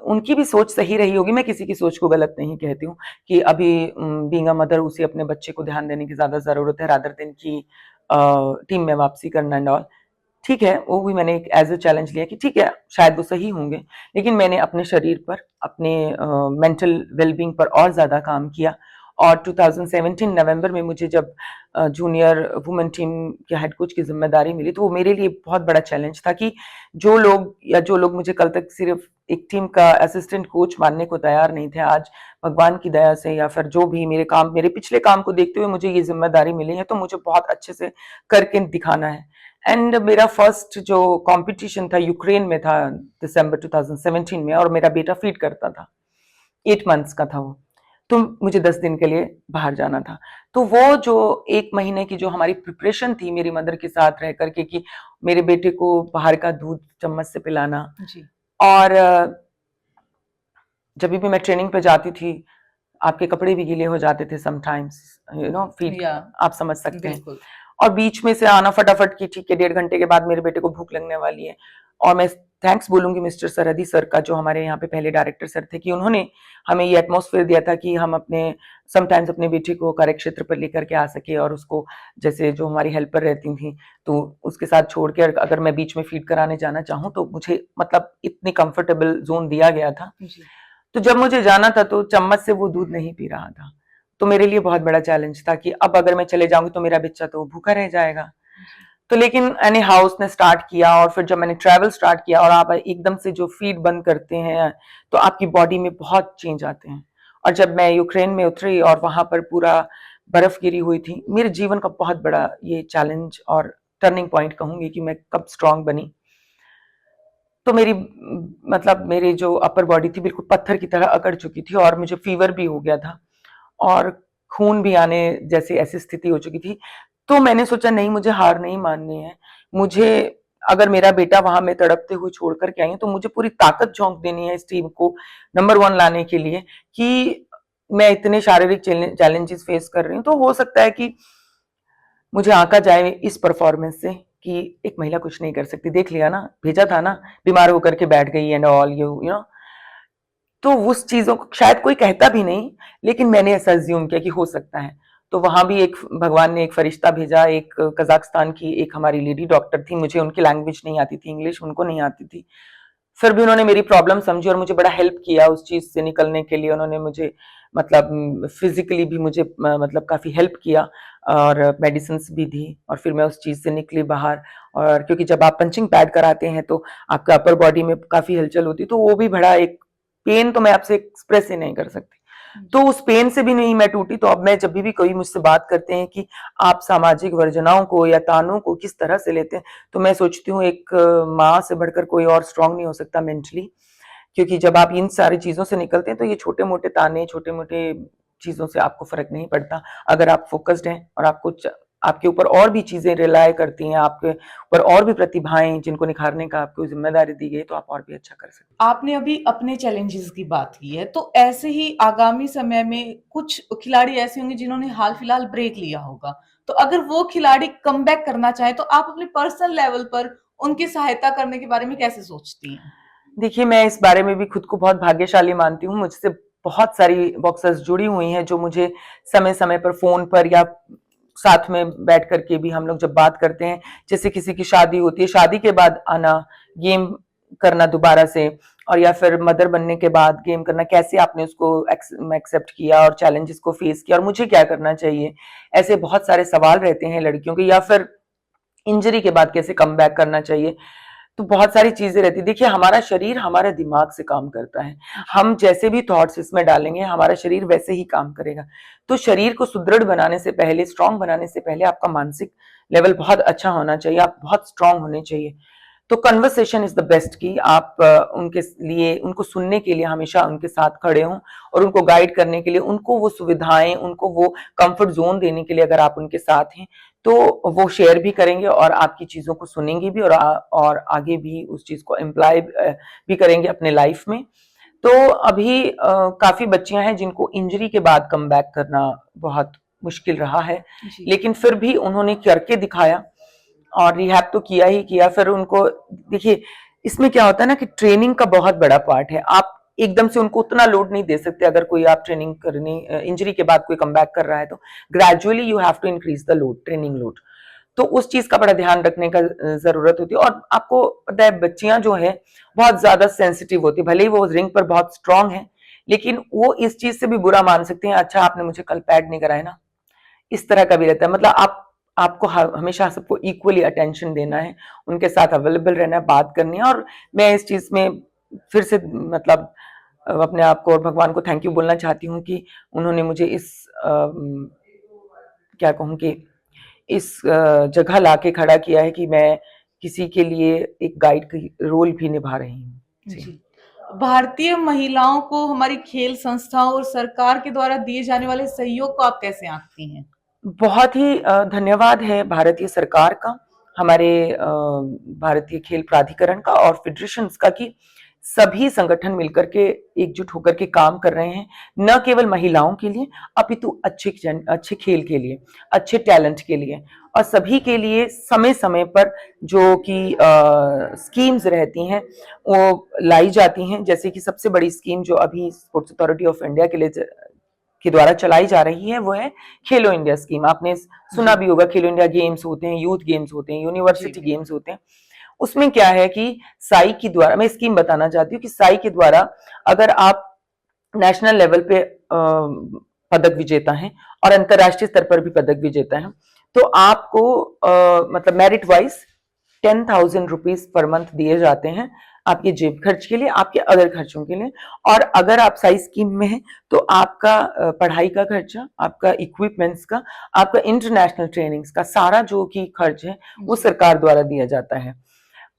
A: उनकी भी सोच सही रही होगी, मैं किसी की सोच को गलत नहीं कहती हूँ कि अभी बीइंग अ मदर उसे अपने बच्चे को ध्यान देने की ज्यादा जरूरत है रादर देन की टीम में वापसी करना एंड ऑल। ठीक है, वो भी मैंने एक एज अ चैलेंज लिया कि ठीक है शायद वो सही होंगे, लेकिन मैंने अपने शरीर पर, अपने मेंटल वेलबींग पर और ज्यादा काम किया। और 2017 नवंबर में मुझे जब जूनियर वुमेन टीम के हेड कोच की जिम्मेदारी मिली, तो वो मेरे लिए बहुत बड़ा चैलेंज था कि जो लोग मुझे कल तक सिर्फ एक टीम का असिस्टेंट कोच मानने को तैयार नहीं थे, आज भगवान की दया से या फिर जो भी मेरे पिछले काम को देखते हुए मुझे ये जिम्मेदारी मिली है, तो मुझे बहुत अच्छे से करके दिखाना है। एंड मेरा फर्स्ट जो कंपटीशन था यूक्रेन में था दिसंबर 2017 में, और मेरा बेटा फीड करता था, 8 मंथ्स का था वो, तो मुझे 10 दिन के लिए बाहर जाना था। तो वो जो 1 महीने की जो हमारी प्रिपरेशन थी मेरी मदर के साथ रह करके कि मेरे बेटे को बाहर का दूध चम्मच से पिलाना,
B: जी।
A: और जब भी मैं ट्रेनिंग पे जाती थी आपके कपड़े भी गीले हो जाते थे समटाइम्स, फीट,
B: या
A: आप समझ सकते हैं।
B: बिल्कुल।
A: और बीच में से आना फटाफट की ठीक है 1.5 घंटे के बाद मेरे बेटे को भूख लगने वाली है, और मैं थैंक्स बोलूंगी मिस्टर सरहदी सर का, जो हमारे यहाँ पे पहले डायरेक्टर सर थे, कि उन्होंने हमें ये एटमॉस्फेयर दिया था कि हम अपने समटाइम्स अपने बेटे को कार्य क्षेत्र पर लेकर के आ सके, और उसको जैसे जो हमारी हेल्पर रहती थी तो उसके साथ छोड़ के अगर मैं बीच में फीड कराने जाना चाहूँ तो मुझे मतलब इतनी कंफर्टेबल जोन दिया गया था।
B: जी।
A: तो जब मुझे जाना था तो चम्मच से वो दूध नहीं पी रहा था, तो मेरे लिए बहुत बड़ा चैलेंज था कि अब अगर मैं चले जाऊंगी तो मेरा बच्चा तो भूखा रह जाएगा।
B: जी।
A: तो लेकिन एनी हाउस ने स्टार्ट किया, और फिर जब मैंने ट्रैवल स्टार्ट किया और आप एकदम से जो फीड बंद करते हैं तो आपकी बॉडी में बहुत चेंज आते हैं। और जब मैं यूक्रेन में उतरी और वहां पर पूरा बर्फ गिरी हुई थी, मेरे जीवन का बहुत बड़ा ये चैलेंज और टर्निंग पॉइंट कहूंगी कि मैं कब स्ट्रांग बनी। तो मतलब मेरी जो अपर बॉडी थी बिल्कुल पत्थर की तरह अकड़ चुकी थी, और मुझे फीवर भी हो गया था और खून भी आने जैसी ऐसी स्थिति हो चुकी थी। तो मैंने सोचा नहीं, मुझे हार नहीं माननी है। मुझे, अगर मेरा बेटा वहां में तड़पते हुए छोड़ करके आई हूं, तो मुझे पूरी ताकत झोंक देनी है इस टीम को नंबर 1 लाने के लिए, कि मैं इतने शारीरिक चैलेंजेस फेस कर रही हूँ, तो हो सकता है कि मुझे आंका जाए इस परफॉर्मेंस से कि एक महिला कुछ नहीं कर सकती, देख लिया ना, भेजा था ना, बीमार होकर के बैठ गई एंड ऑल यू नो। तो उस चीजों को शायद कोई कहता भी नहीं, लेकिन मैंने ऐसा अज्यूम किया कि हो सकता है। तो वहां भी एक भगवान ने एक फरिश्ता भेजा, एक कजाकिस्तान की एक हमारी लेडी डॉक्टर थी, मुझे उनकी लैंग्वेज नहीं आती थी, इंग्लिश उनको नहीं आती थी, फिर भी उन्होंने मेरी प्रॉब्लम समझी और मुझे बड़ा हेल्प किया उस चीज से निकलने के लिए। उन्होंने मुझे मतलब फिजिकली भी मुझे मतलब काफी हेल्प किया, और मेडिसिन भी दी, और फिर मैं उस चीज से निकली बाहर। और क्योंकि जब आप पंचिंग पैड कराते हैं तो आपका अपर बॉडी में काफी हलचल होती है, तो वो भी बड़ा एक पेन तो मैं आपसे एक्सप्रेस ही नहीं कर सकती। तो उस पेन से भी नहीं मैं टूटी। तो अब मैं जब भी कोई मुझसे बात करते हैं कि आप सामाजिक वर्जनाओं को या तानों को किस तरह से लेते हैं, तो मैं सोचती हूँ एक माँ से बढ़कर कोई और स्ट्रांग नहीं हो सकता मेंटली, क्योंकि जब आप इन सारी चीजों से निकलते हैं तो ये छोटे मोटे ताने, छोटे मोटे चीजों से आपको फर्क नहीं पड़ता। अगर आप फोकस्ड हैं और आपके ऊपर और भी चीजें रिलाय करती हैं, आपके ऊपर और भी प्रतिभाएं जिनको निखारने का आपको जिम्मेदारी दी गई, तो आप और भी अच्छा कर सकते हैं।
B: आपने अभी अपने चैलेंजेस की बात की है, तो ऐसे ही आगामी समय में कुछ खिलाड़ी ऐसे होंगे जिन्होंने हाल फिलहाल ब्रेक लिया होगा, तो अगर वो खिलाड़ी कमबैक करना चाहे तो आप अपने पर्सनल लेवल पर उनकी सहायता करने के बारे में कैसे सोचती हैं?
A: देखिए, मैं इस बारे में भी खुद को बहुत भाग्यशाली मानती हूँ। मुझसे बहुत सारी बॉक्सर्स जुड़ी हुई हैं जो मुझे समय समय पर फोन पर या साथ में बैठ करके भी हम लोग जब बात करते हैं, जैसे किसी की शादी होती है, शादी के बाद आना, गेम करना दोबारा से, और या फिर मदर बनने के बाद गेम करना, कैसे आपने उसको एक्सेप्ट किया और चैलेंजेस को फेस किया, और मुझे क्या करना चाहिए। ऐसे बहुत सारे सवाल रहते हैं लड़कियों के, या फिर इंजरी के बाद कैसे कम बैक करना चाहिए। तो बहुत सारी चीजें रहती है। देखिए, हमारा शरीर हमारे दिमाग से काम करता है। हम जैसे भी थॉट्स इसमें डालेंगे हमारा शरीर वैसे ही काम करेगा। तो शरीर को सुदृढ़ बनाने से पहले, स्ट्रांग बनाने से पहले आपका मानसिक लेवल बहुत अच्छा होना चाहिए, आप बहुत स्ट्रांग होने चाहिए। तो कन्वर्सेशन इज द बेस्ट की आप उनके लिए, उनको सुनने के लिए हमेशा उनके साथ खड़े हों, और उनको गाइड करने के लिए, उनको वो सुविधाएं, उनको वो कंफर्ट जोन देने के लिए अगर आप उनके साथ हैं तो वो शेयर भी करेंगे और आपकी चीजों को सुनेंगे भी, और आगे भी उस चीज को इम्प्लाई भी करेंगे अपने लाइफ में। तो अभी काफी बच्चियां हैं जिनको इंजरी के बाद कम बैक करना बहुत मुश्किल रहा है,
B: जी।
A: लेकिन फिर भी उन्होंने करके दिखाया और रिहैब तो किया ही किया। फिर उनको देखिए, इसमें क्या होता है ना कि ट्रेनिंग का बहुत बड़ा पार्ट है। आप एकदम से उनको उतना लोड नहीं दे सकते। अगर कोई आप ट्रेनिंग करनी, इंजरी के बाद कोई कमबैक कर रहा है, तो gradually you have to increase the load, training load. तो उस चीज का बड़ा ध्यान रखने का जरूरत होती है। और आपको पता है बच्चियां जो है बहुत ज्यादा सेंसिटिव होती है, भले ही वो रिंग पर बहुत स्ट्रांग है, लेकिन वो इस चीज से भी बुरा मान सकते हैं, अच्छा आपने मुझे कल पैड नहीं कराया ना, इस तरह का भी रहता है। मतलब आपको हमेशा सबको इक्वली अटेंशन देना है, उनके साथ अवेलेबल रहना है, बात करनी है। और मैं इस चीज में फिर से मतलब अपने आप को और भगवान को थैंक यू बोलना चाहती हूँ कि उन्होंने मुझे इस क्या कहूँ कि इस जगह लाके खड़ा किया है कि मैं किसी के लिए एक गाइड की रोल भी निभा रही हूँ।
B: जी। भारतीय महिलाओं को हमारी खेल संस्थाओं और सरकार के द्वारा दिए जाने वाले सहयोग को आप कैसे आंकती हैं?
A: बहुत ही धन्यवाद है भारतीय सरकार का, हमारे भारतीय खेल प्राधिकरण का और फेडरेशंस का कि सभी संगठन मिलकर के एकजुट होकर के काम कर रहे हैं, न केवल महिलाओं के लिए अपितु अच्छे खेल के लिए, अच्छे टैलेंट के लिए, और सभी के लिए समय समय पर जो कि स्कीम्स रहती हैं वो लाई जाती हैं। जैसे कि सबसे बड़ी स्कीम जो अभी स्पोर्ट्स अथॉरिटी ऑफ इंडिया के द्वारा चलाई जा रही है वो है खेलो इंडिया स्कीम। आपने सुना भी होगा, खेलो इंडिया गेम्स होते हैं, यूथ गेम्स होते हैं, यूनिवर्सिटी गेम्स होते हैं। उसमें क्या है कि साई के द्वारा, मैं स्कीम बताना चाहती हूँ कि साई के द्वारा अगर आप नेशनल लेवल पे पदक विजेता हैं और अंतरराष्ट्रीय स्तर पर भी पदक विजेता हैं, तो आपको मतलब merit wise 10,000 rupees per month दिए जाते हैं आपके जेब खर्च के लिए, आपके अदर खर्चों के लिए। और अगर आप साई स्कीम में हैं तो आपका पढ़ाई का खर्चा, आपका इक्विपमेंट्स का, आपका इंटरनेशनल ट्रेनिंग्स का सारा जो कि खर्च है वो सरकार द्वारा दिया जाता है।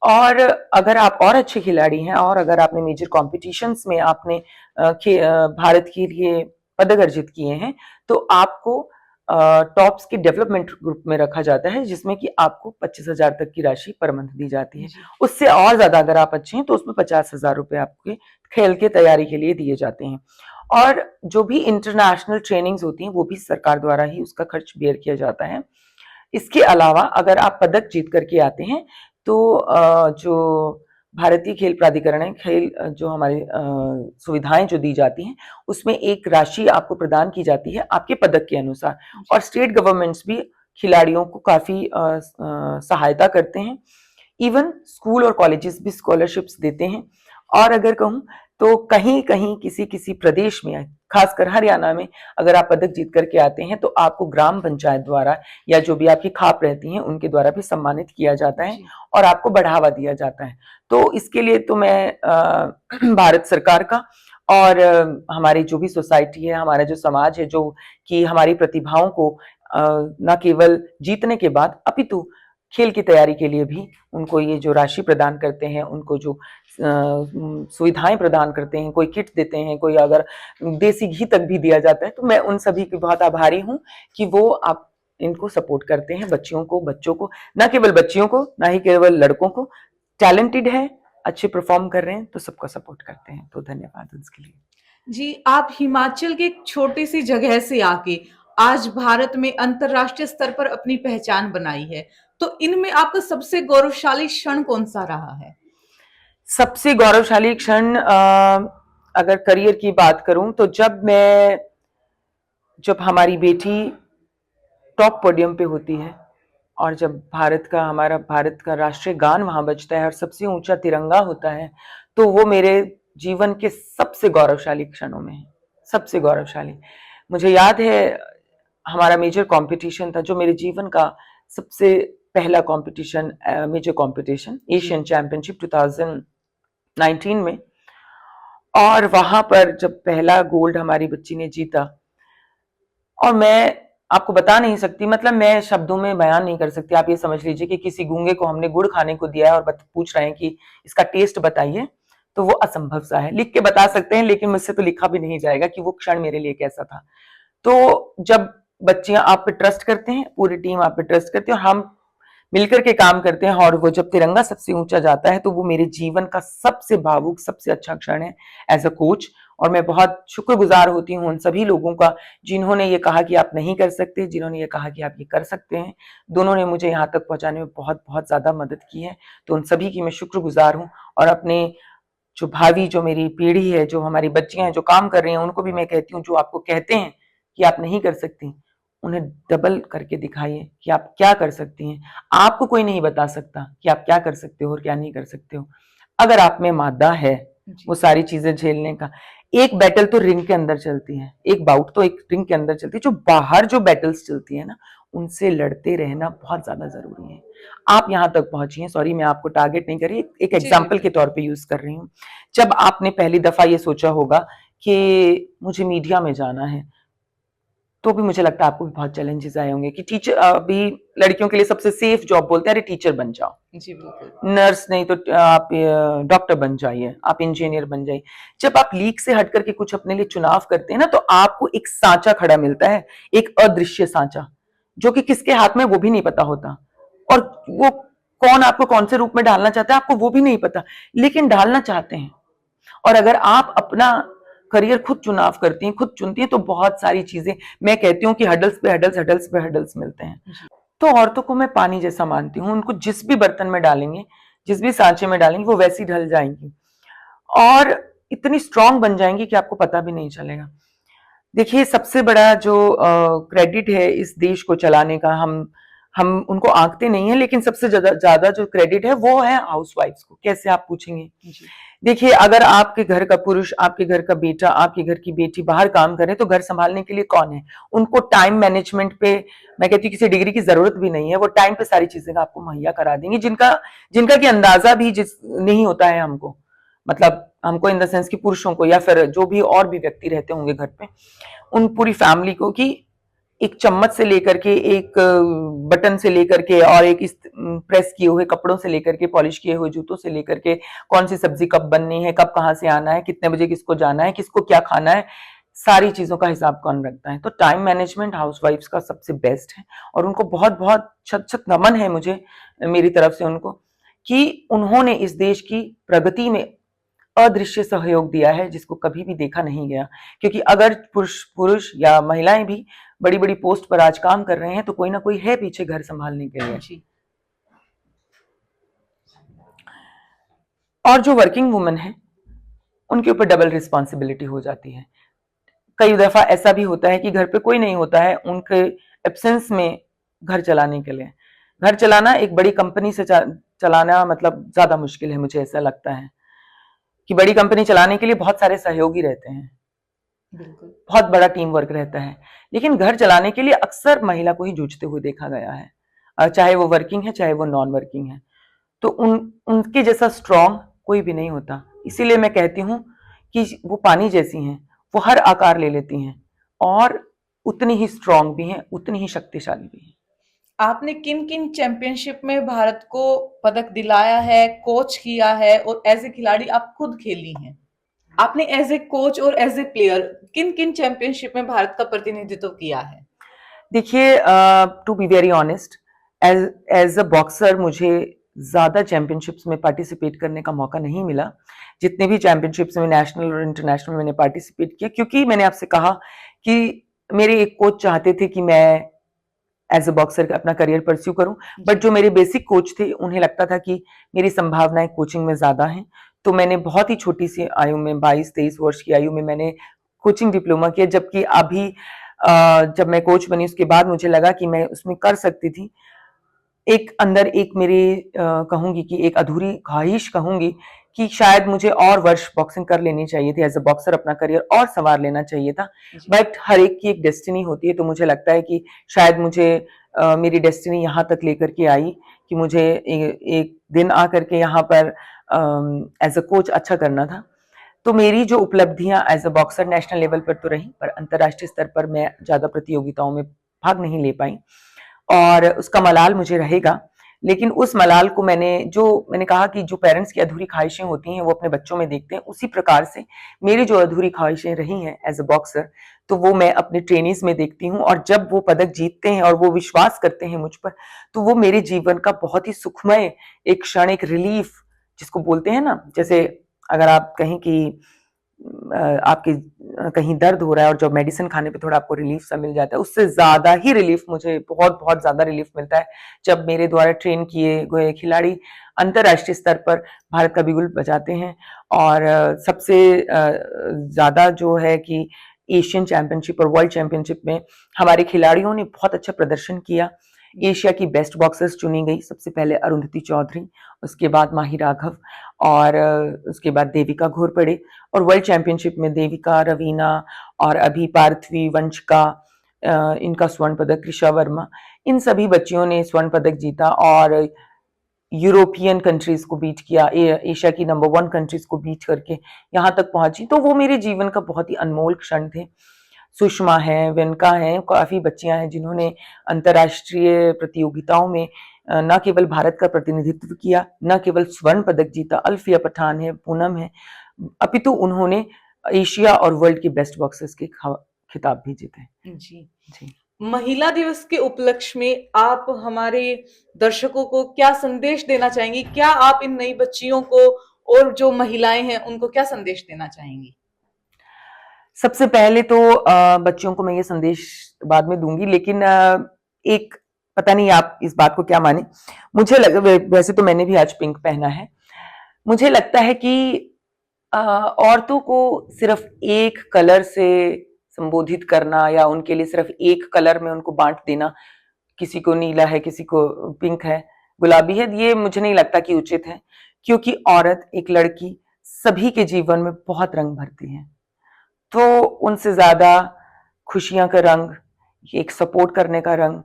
A: और अगर आप और अच्छे खिलाड़ी हैं और अगर आपने मेजर कॉम्पिटिशन्स में आपने भारत के लिए पदक अर्जित किए हैं, तो आपको टॉप्स के डेवलपमेंट ग्रुप में रखा जाता है, जिसमें कि आपको 25,000 तक की राशि पर मंथ दी जाती है। उससे और ज्यादा अगर आप अच्छे हैं तो उसमें 50,000 रुपए आपके खेल के तैयारी के लिए दिए जाते हैं। और जो भी इंटरनेशनल ट्रेनिंग्स होती हैं वो भी सरकार द्वारा ही उसका खर्च बेयर किया जाता है। इसके अलावा अगर आप पदक जीत करके आते हैं तो जो भारतीय खेल प्राधिकरण है, खेल जो हमारी सुविधाएं जो दी जाती हैं उसमें एक राशि आपको प्रदान की जाती है आपके पदक के अनुसार। और स्टेट गवर्नमेंट्स भी खिलाड़ियों को काफी सहायता करते हैं। इवन स्कूल और कॉलेजेस भी स्कॉलरशिप्स देते हैं। और अगर कहूँ तो कहीं कहीं किसी किसी प्रदेश में, खासकर हरियाणा में, अगर आप पदक जीत करके आते हैं तो आपको ग्राम पंचायत द्वारा या जो भी आपकी खाप रहती हैं उनके द्वारा भी सम्मानित किया जाता है और आपको बढ़ावा दिया जाता है। तो इसके लिए तो मैं भारत सरकार का और हमारी जो भी सोसाइटी है, हमारा जो समाज है, जो कि हमारी प्रतिभाओं को न केवल जीतने के बाद अपितु खेल की तैयारी के लिए भी उनको ये जो राशि प्रदान करते हैं, उनको जो सुविधाएं प्रदान करते हैं, कोई किट देते हैं, कोई अगर देसी घी तक भी दिया जाता है, तो मैं उन सभी की बहुत आभारी हूँ कि वो आप इनको सपोर्ट करते हैं, बच्चियों को, बच्चों को, ना केवल बच्चियों को, ना ही केवल लड़कों को। टैलेंटेड है, अच्छे परफॉर्म कर रहे हैं तो सबको सपोर्ट करते हैं। तो धन्यवाद उसके लिए।
B: जी, आप हिमाचल की एक छोटी सी जगह से आके आज भारत में अंतरराष्ट्रीय स्तर पर अपनी पहचान बनाई है, तो इनमें आपका सबसे गौरवशाली क्षण कौन सा रहा है?
A: सबसे गौरवशाली क्षण अगर करियर की बात करूं तो जब हमारी बेटी टॉप पोडियम पे होती है और जब हमारा भारत का राष्ट्रीय गान वहां बजता है और सबसे ऊंचा तिरंगा होता है, तो वो मेरे जीवन के सबसे गौरवशाली क्षणों में है, सबसे गौरवशाली। मुझे याद है हमारा मेजर कंपटीशन था जो मेरे जीवन का सबसे पहला competition, major competition, Asian championship 2019 में। और वहां पर जब पहला गोल्ड हमारी बच्ची ने जीता, और मैं आपको बता नहीं सकती, मतलब मैं शब्दों में बयान नहीं कर सकती। आप ये समझ लीजिए कि किसी गूंगे को हमने गुड़ खाने को दिया है और पूछ रहे हैं कि इसका टेस्ट बताइए, तो वो असंभव सा है। लिख के बता सकते हैं लेकिन मुझसे तो लिखा भी नहीं जाएगा कि वो क्षण मेरे लिए कैसा था। तो जब बच्चियां आप पे ट्रस्ट करते हैं, पूरी टीम आप पे ट्रस्ट करती है और हम मिलकर के काम करते हैं, और वो जब तिरंगा सबसे ऊंचा जाता है, तो वो मेरे जीवन का सबसे भावुक, सबसे अच्छा क्षण है एज अ कोच। और मैं बहुत शुक्रगुजार होती हूँ उन सभी लोगों का जिन्होंने ये कहा कि आप नहीं कर सकते, जिन्होंने ये कहा कि आप ये कर सकते हैं। दोनों ने मुझे यहाँ तक पहुंचाने में बहुत बहुत ज्यादा मदद की है, तो उन सभी की मैं शुक्रगुजार हूँ। और अपने जो भावी, जो मेरी पीढ़ी है, जो हमारी बच्चियां हैं जो काम कर रही हैं, उनको भी मैं कहती हूँ जो आपको कहते हैं कि आप नहीं कर सकती, उन्हें डबल करके दिखाइए कि आप क्या कर सकती हैं। आपको कोई नहीं बता सकता कि आप क्या कर सकते हो और क्या नहीं कर सकते हो। अगर आप में मादा है वो सारी चीजें झेलने का। एक बैटल तो रिंग के अंदर चलती है, एक बाउट तो एक रिंग के अंदर चलती है, जो बाहर जो बैटल्स चलती है ना, उनसे लड़ते रहना बहुत ज्यादा जरूरी है। आप यहां तक पहुंची हैं, सॉरी मैं आपको टारगेट नहीं कर रही, एक एग्जाम्पल के तौर पे यूज कर रही हूँ। जब आपने पहली दफा ये सोचा होगा कि मुझे मीडिया में जाना है, तो भी मुझे लगता है आपको भी बहुत चैलेंजेस आए होंगे कि टीचर, अभी लड़कियों के लिए सबसे सेफ जॉब बोलते हैं, अरे टीचर बन जाओ,
B: जी बिल्कुल,
A: नर्स नहीं तो आप डॉक्टर बन जाइए, आप इंजीनियर बन जाइए। जब आप लीक से हट करके कुछ अपने लिए चुनाव करते हैं ना, तो आपको एक सांचा खड़ा मिलता है, एक अदृश्य सांचा, जो कि किसके हाथ में वो भी नहीं पता होता, और वो कौन आपको कौन से रूप में डालना चाहता है आपको वो भी नहीं पता, लेकिन डालना चाहते हैं। और अगर आप अपना करियर खुद चुनाव करती हैं, खुद चुनती हैं, तो बहुत सारी चीजें, मैं कहती हूँ कि हडल्स पे हडल्स, हडल्स पे हडल्स मिलते हैं। तो औरतों को मैं पानी जैसा मानती हूँ, उनको जिस भी बर्तन में डालेंगे, जिस भी सांचे में डालेंगे, वो वैसी ढल जाएंगी और इतनी स्ट्रांग बन जाएंगी कि आपको पता भी नहीं चलेगा। देखिए, सबसे बड़ा जो क्रेडिट है इस देश को चलाने का, हम उनको आंकते नहीं है, लेकिन सबसे ज्यादा जो क्रेडिट है वो है हाउसवाइफ्स को। कैसे, आप पूछेंगे? देखिए, अगर आपके घर का पुरुष, आपके घर का बेटा, आपके घर की बेटी बाहर काम करे, तो घर संभालने के लिए कौन है? उनको टाइम मैनेजमेंट पे, मैं कहती हूँ किसी डिग्री की जरूरत भी नहीं है, वो टाइम पे सारी चीजें आपको मुहैया करा देंगी, जिनका जिनका की अंदाजा भी नहीं होता है हमको, मतलब हमको इन द सेंस कि पुरुषों को या फिर जो भी और भी व्यक्ति रहते होंगे घर पे, उन पूरी फैमिली को, कि एक चम्मच से लेकर के, एक बटन से लेकर के, और एक इस प्रेस किए हुए कपड़ों से लेकर के, पॉलिश किए हुए जूतों से लेकर के, कौन सी सब्जी कब बननी है, कब कहाँ से आना है, कितने बजे किसको जाना है, किसको क्या खाना है, सारी चीजों का हिसाब कौन रखता है? तो टाइम मैनेजमेंट हाउसवाइफ्स का सबसे बेस्ट है, और उनको बहुत बहुत छत छत नमन है मुझे, मेरी तरफ से उनको, कि उन्होंने इस देश की प्रगति में अदृश्य सहयोग दिया है, जिसको कभी भी देखा नहीं गया। क्योंकि अगर पुरुष पुरुष या महिलाएं भी बड़ी बड़ी पोस्ट पर आज काम कर रहे हैं, तो कोई ना कोई है पीछे घर संभालने के लिए।
B: जी।
A: और जो वर्किंग वुमेन है, उनके ऊपर डबल रिस्पॉन्सिबिलिटी हो जाती है। कई दफा ऐसा भी होता है कि घर पे कोई नहीं होता है, उनके एब्सेंस में घर चलाने के लिए, घर चलाना एक बड़ी कंपनी से चलाना मतलब ज्यादा मुश्किल है। मुझे ऐसा लगता है कि बड़ी कंपनी चलाने के लिए बहुत सारे सहयोगी रहते हैं,
B: बिल्कुल,
A: बहुत बड़ा टीम वर्क रहता है, लेकिन घर चलाने के लिए अक्सर महिला को ही जूझते हुए देखा गया है, चाहे वो वर्किंग है चाहे वो नॉन वर्किंग है। तो उनके जैसा स्ट्रांग कोई भी नहीं होता। इसीलिए मैं कहती हूँ कि वो पानी जैसी हैं, वो हर आकार ले लेती हैं, और उतनी ही स्ट्रांग भी हैं, उतनी ही शक्तिशाली भी हैं।
B: आपने किन किन चैंपियनशिप में भारत को पदक दिलाया है, कोच किया है, और एज ए खिलाड़ी आप खुद खेली हैं? आपने एज ए कोच और एज ए प्लेयर किन किन चैंपियनशिप में भारत का प्रतिनिधित्व किया है?
A: देखिए, to be very honest, as as a boxer मुझे ज्यादा चैंपियनशिप्स में पार्टिसिपेट करने का मौका नहीं मिला। जितने भी चैंपियनशिप्स में नेशनल और इंटरनेशनल मैंने पार्टिसिपेट किया, क्योंकि मैंने आपसे कहा कि मेरे एक कोच चाहते थे कि मैं एज अ बॉक्सर अपना करियर परस्यू करूं, बट जो मेरे बेसिक कोच थे उन्हें लगता था कि मेरी संभावनाएं कोचिंग में ज्यादा हैं। तो मैंने बहुत ही छोटी सी आयु में, 22-23 वर्ष की आयु में, मैंने कोचिंग डिप्लोमा किया, जबकि अभी जब मैं कोच बनी उसके बाद मुझे लगा कि मैं उसमें कर सकती थी। एक अंदर एक मेरी कहूंगी कि एक अधूरी ख्वाहिश कहूंगी कि शायद मुझे और वर्ष बॉक्सिंग कर लेनी चाहिए थी, एज अ बॉक्सर अपना करियर और संवार लेना चाहिए था। बट हर एक की एक डेस्टिनी होती है, तो मुझे लगता है कि शायद मुझे मेरी डेस्टिनी यहाँ तक लेकर के आई कि मुझे एक दिन आकर के यहाँ पर एज अ कोच अच्छा करना था। तो मेरी जो उपलब्धियां as a boxer national level पर तो रही, पर अंतर्राष्ट्रीय स्तर पर मैं ज्यादा प्रतियोगिताओं में भाग नहीं ले पाई, और उसका मलाल मुझे रहेगा। लेकिन उस मलाल को मैंने कहा कि जो पेरेंट्स की अधूरी ख्वाहिशें होती हैं वो अपने बच्चों में देखते हैं, उसी प्रकार से मेरी जो अधूरी ख्वाहिशें रही हैं एज अ बॉक्सर, तो वो मैं अपने ट्रेनीज में देखती हूँ, और जब वो पदक जीतते हैं और वो विश्वास करते हैं मुझ पर, तो वो मेरे जीवन का बहुत ही सुखमय एक क्षण, एक रिलीफ जिसको बोलते हैं ना, जैसे अगर आप कहें कि आपके कहीं दर्द हो रहा है और जब मेडिसिन खाने पे थोड़ा आपको रिलीफ सा मिल जाता है, उससे ज्यादा ही रिलीफ मुझे बहुत ज्यादा रिलीफ मिलता है जब मेरे द्वारा ट्रेन किए गए खिलाड़ी अंतर्राष्ट्रीय स्तर पर भारत का बिगुल बजाते हैं। और सबसे ज्यादा जो है कि एशियन चैंपियनशिप और वर्ल्ड चैंपियनशिप में हमारे खिलाड़ियों ने बहुत अच्छा प्रदर्शन किया। एशिया की बेस्ट बॉक्सर्स चुनी गई, सबसे पहले अरुंधति चौधरी, उसके बाद माही राघव, और उसके बाद देविका घोरपड़े। और वर्ल्ड चैंपियनशिप में देविका, रवीना और अभी पार्थवी, वंशिका, इनका स्वर्ण पदक, ऋषा वर्मा, इन सभी बच्चियों ने स्वर्ण पदक जीता और यूरोपियन कंट्रीज को बीट किया, एशिया की नंबर 1 कंट्रीज को बीट करके यहाँ तक पहुंची। तो वो मेरे जीवन का बहुत ही अनमोल क्षण थे। सुषमा है, विनका है, काफी बच्चियां हैं जिन्होंने अंतर्राष्ट्रीय प्रतियोगिताओं में न केवल भारत का प्रतिनिधित्व किया, न केवल स्वर्ण पदक जीता, अल्फिया पठान है, पूनम है, अपितु उन्होंने एशिया और वर्ल्ड के बेस्ट बॉक्सर्स के खिताब भी जीते।
B: जी
A: जी।
B: महिला दिवस के उपलक्ष्य में आप हमारे दर्शकों को क्या संदेश देना चाहेंगी? क्या आप इन नई बच्चियों को और जो महिलाएं हैं उनको क्या संदेश देना चाहेंगी?
A: सबसे पहले तो बच्चियों को मैं ये संदेश बाद में दूंगी, लेकिन एक, पता नहीं आप इस बात को क्या माने, मुझे वैसे तो मैंने भी आज पिंक पहना है। मुझे लगता है कि औरतों को सिर्फ एक कलर से संबोधित करना या उनके लिए सिर्फ एक कलर में उनको बांट देना, किसी को नीला है, किसी को पिंक है, गुलाबी है, ये मुझे नहीं लगता कि उचित है। क्योंकि औरत, एक लड़की, सभी के जीवन में बहुत रंग भरती है। तो उनसे ज्यादा खुशियां का रंग, एक सपोर्ट करने का रंग,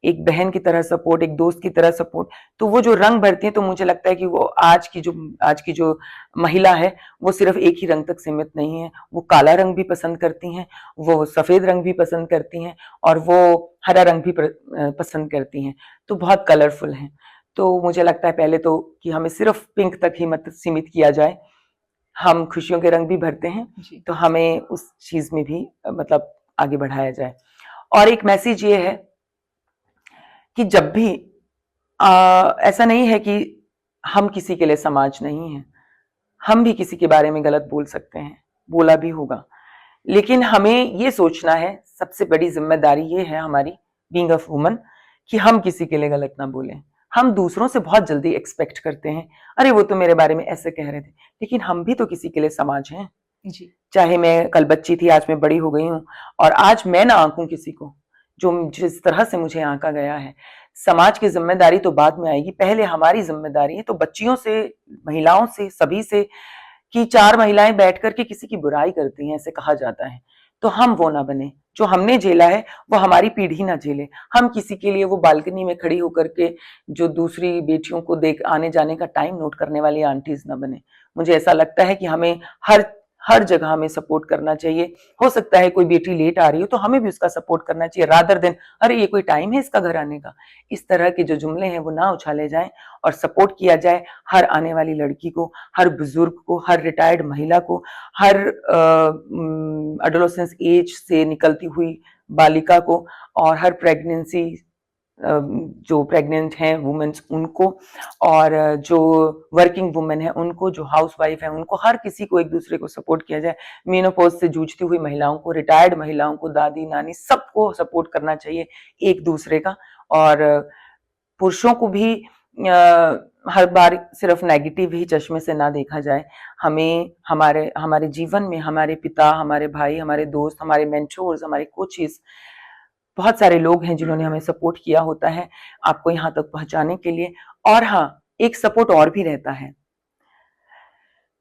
A: एक बहन की तरह सपोर्ट, एक दोस्त की तरह सपोर्ट, तो वो जो रंग भरती है, तो मुझे लगता है कि वो आज की जो महिला है वो सिर्फ एक ही रंग तक सीमित नहीं है। वो काला रंग भी पसंद करती हैं, वो सफेद रंग भी पसंद करती हैं, और वो हरा रंग भी पसंद करती हैं। तो बहुत कलरफुल हैं। तो मुझे लगता है पहले तो कि हमें सिर्फ पिंक तक ही मत सीमित किया जाए। हम खुशियों के रंग भी भरते हैं,
B: जी
A: तो हमें उस चीज में भी मतलब आगे बढ़ाया जाए। और एक मैसेज ये है कि जब भी ऐसा नहीं है कि हम किसी के लिए समाज नहीं है, हम भी किसी के बारे में गलत बोल सकते हैं, बोला भी होगा, लेकिन हमें ये सोचना है, सबसे बड़ी जिम्मेदारी ये है हमारी बीइंग अ वुमन, कि हम किसी के लिए गलत ना बोलें। हम दूसरों से बहुत जल्दी एक्सपेक्ट करते हैं, अरे वो तो मेरे बारे में ऐसे कह रहे थे, लेकिन हम भी तो किसी के लिए समाज हैं।
B: जी
A: चाहे मैं कल बच्ची थी, आज मैं बड़ी हो गई हूँ, और आज मैं ना आंकूं किसी को जो जिस तरह से मुझे आंका गया है। समाज की जिम्मेदारी तो बाद में आएगी, पहले हमारी जिम्मेदारी है। तो बच्चियों से, महिलाओं से, सभी से, कि 4 महिलाएं बैठ करके किसी की बुराई करती हैं, ऐसे कहा जाता है, तो हम वो ना बने। जो हमने झेला है वो हमारी पीढ़ी ना झेले। हम किसी के लिए वो बालकनी में खड़ी होकर के जो दूसरी बेटियों को देख आने जाने का टाइम नोट करने वाली आंटीज ना बने। मुझे ऐसा लगता है कि हमें हर हर जगह हमें सपोर्ट करना चाहिए। हो सकता है कोई बेटी लेट आ रही हो तो हमें भी उसका सपोर्ट करना चाहिए, रादर देन अरे ये कोई टाइम है इसका घर आने का। इस तरह के जो जुमले हैं वो ना उछाले जाएं और सपोर्ट किया जाए हर आने वाली लड़की को, हर बुजुर्ग को, हर रिटायर्ड महिला को, हर एडोलेसेंस एज से निकलती हुई बालिका को, और हर प्रेगनेंसी जो प्रेग्नेंट हैं वुमेन्स उनको, और जो वर्किंग वुमेन है उनको, जो हाउस वाइफ है उनको, हर किसी को एक दूसरे को सपोर्ट किया जाए। मेनोपॉज से जूझती हुई महिलाओं को, रिटायर्ड महिलाओं को, दादी नानी, सबको सपोर्ट करना चाहिए एक दूसरे का। और पुरुषों को भी हर बार सिर्फ नेगेटिव ही चश्मे से ना देखा जाए। हमें हमारे हमारे जीवन में हमारे पिता, हमारे भाई, हमारे दोस्त, हमारे मेंटोर्स, हमारे कोचेस, बहुत सारे लोग हैं जिन्होंने हमें सपोर्ट किया होता है आपको यहाँ तक पहुंचाने के लिए। और हाँ, एक सपोर्ट और भी रहता है,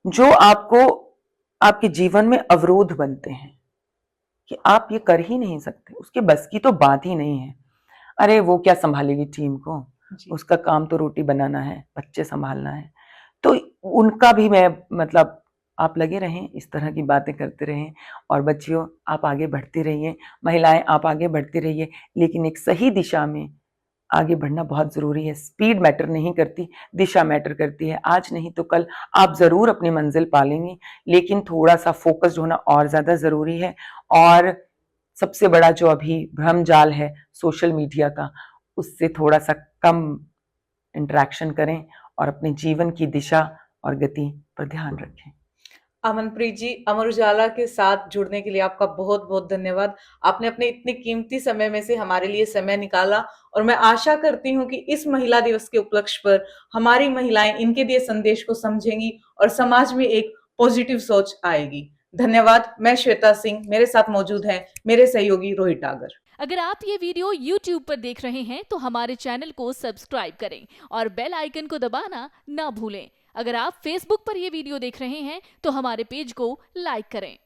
A: जो आपको आपके जीवन में अवरोध बनते हैं कि आप ये कर ही नहीं सकते, उसके बस की तो बात ही नहीं है। अरे वो क्या संभालेगी टीम को,
B: जी
A: उसका काम तो रोटी बनाना है, बच्चे संभालना है। तो उनका भी मैं मतलब, आप लगे रहें, इस तरह की बातें करते रहें। और बच्चियों, आप आगे बढ़ते रहिए, महिलाएं आप आगे बढ़ते रहिए, लेकिन एक सही दिशा में आगे बढ़ना बहुत जरूरी है। स्पीड मैटर नहीं करती, दिशा मैटर करती है। आज नहीं तो कल आप जरूर अपनी मंजिल पालेंगे, लेकिन थोड़ा सा फोकस्ड होना और ज्यादा जरूरी है। और सबसे बड़ा जो अभी भ्रम जाल है सोशल मीडिया का, उससे थोड़ा सा कम इंटरेक्शन करें और अपने जीवन की दिशा और गति पर ध्यान रखें।
B: अमनप्रीत जी, अमर उजाला के साथ जुड़ने के लिए आपका बहुत बहुत धन्यवाद। आपने अपने इतने कीमती समय में से हमारे लिए समय निकाला और मैं आशा करती हूँ कि इस महिला दिवस के उपलक्ष्य पर हमारी महिलाएं इनके दिए संदेश को समझेंगी और समाज में एक पॉजिटिव सोच आएगी। धन्यवाद। मैं श्वेता सिंह, मेरे साथ मौजूद हैं मेरे सहयोगी रोहित आगर।
C: अगर आप ये वीडियो YouTube पर देख रहे हैं तो हमारे चैनल को सब्सक्राइब करें और बेल आइकन को दबाना ना भूलें। अगर आप Facebook पर ये वीडियो देख रहे हैं तो हमारे पेज को लाइक करें।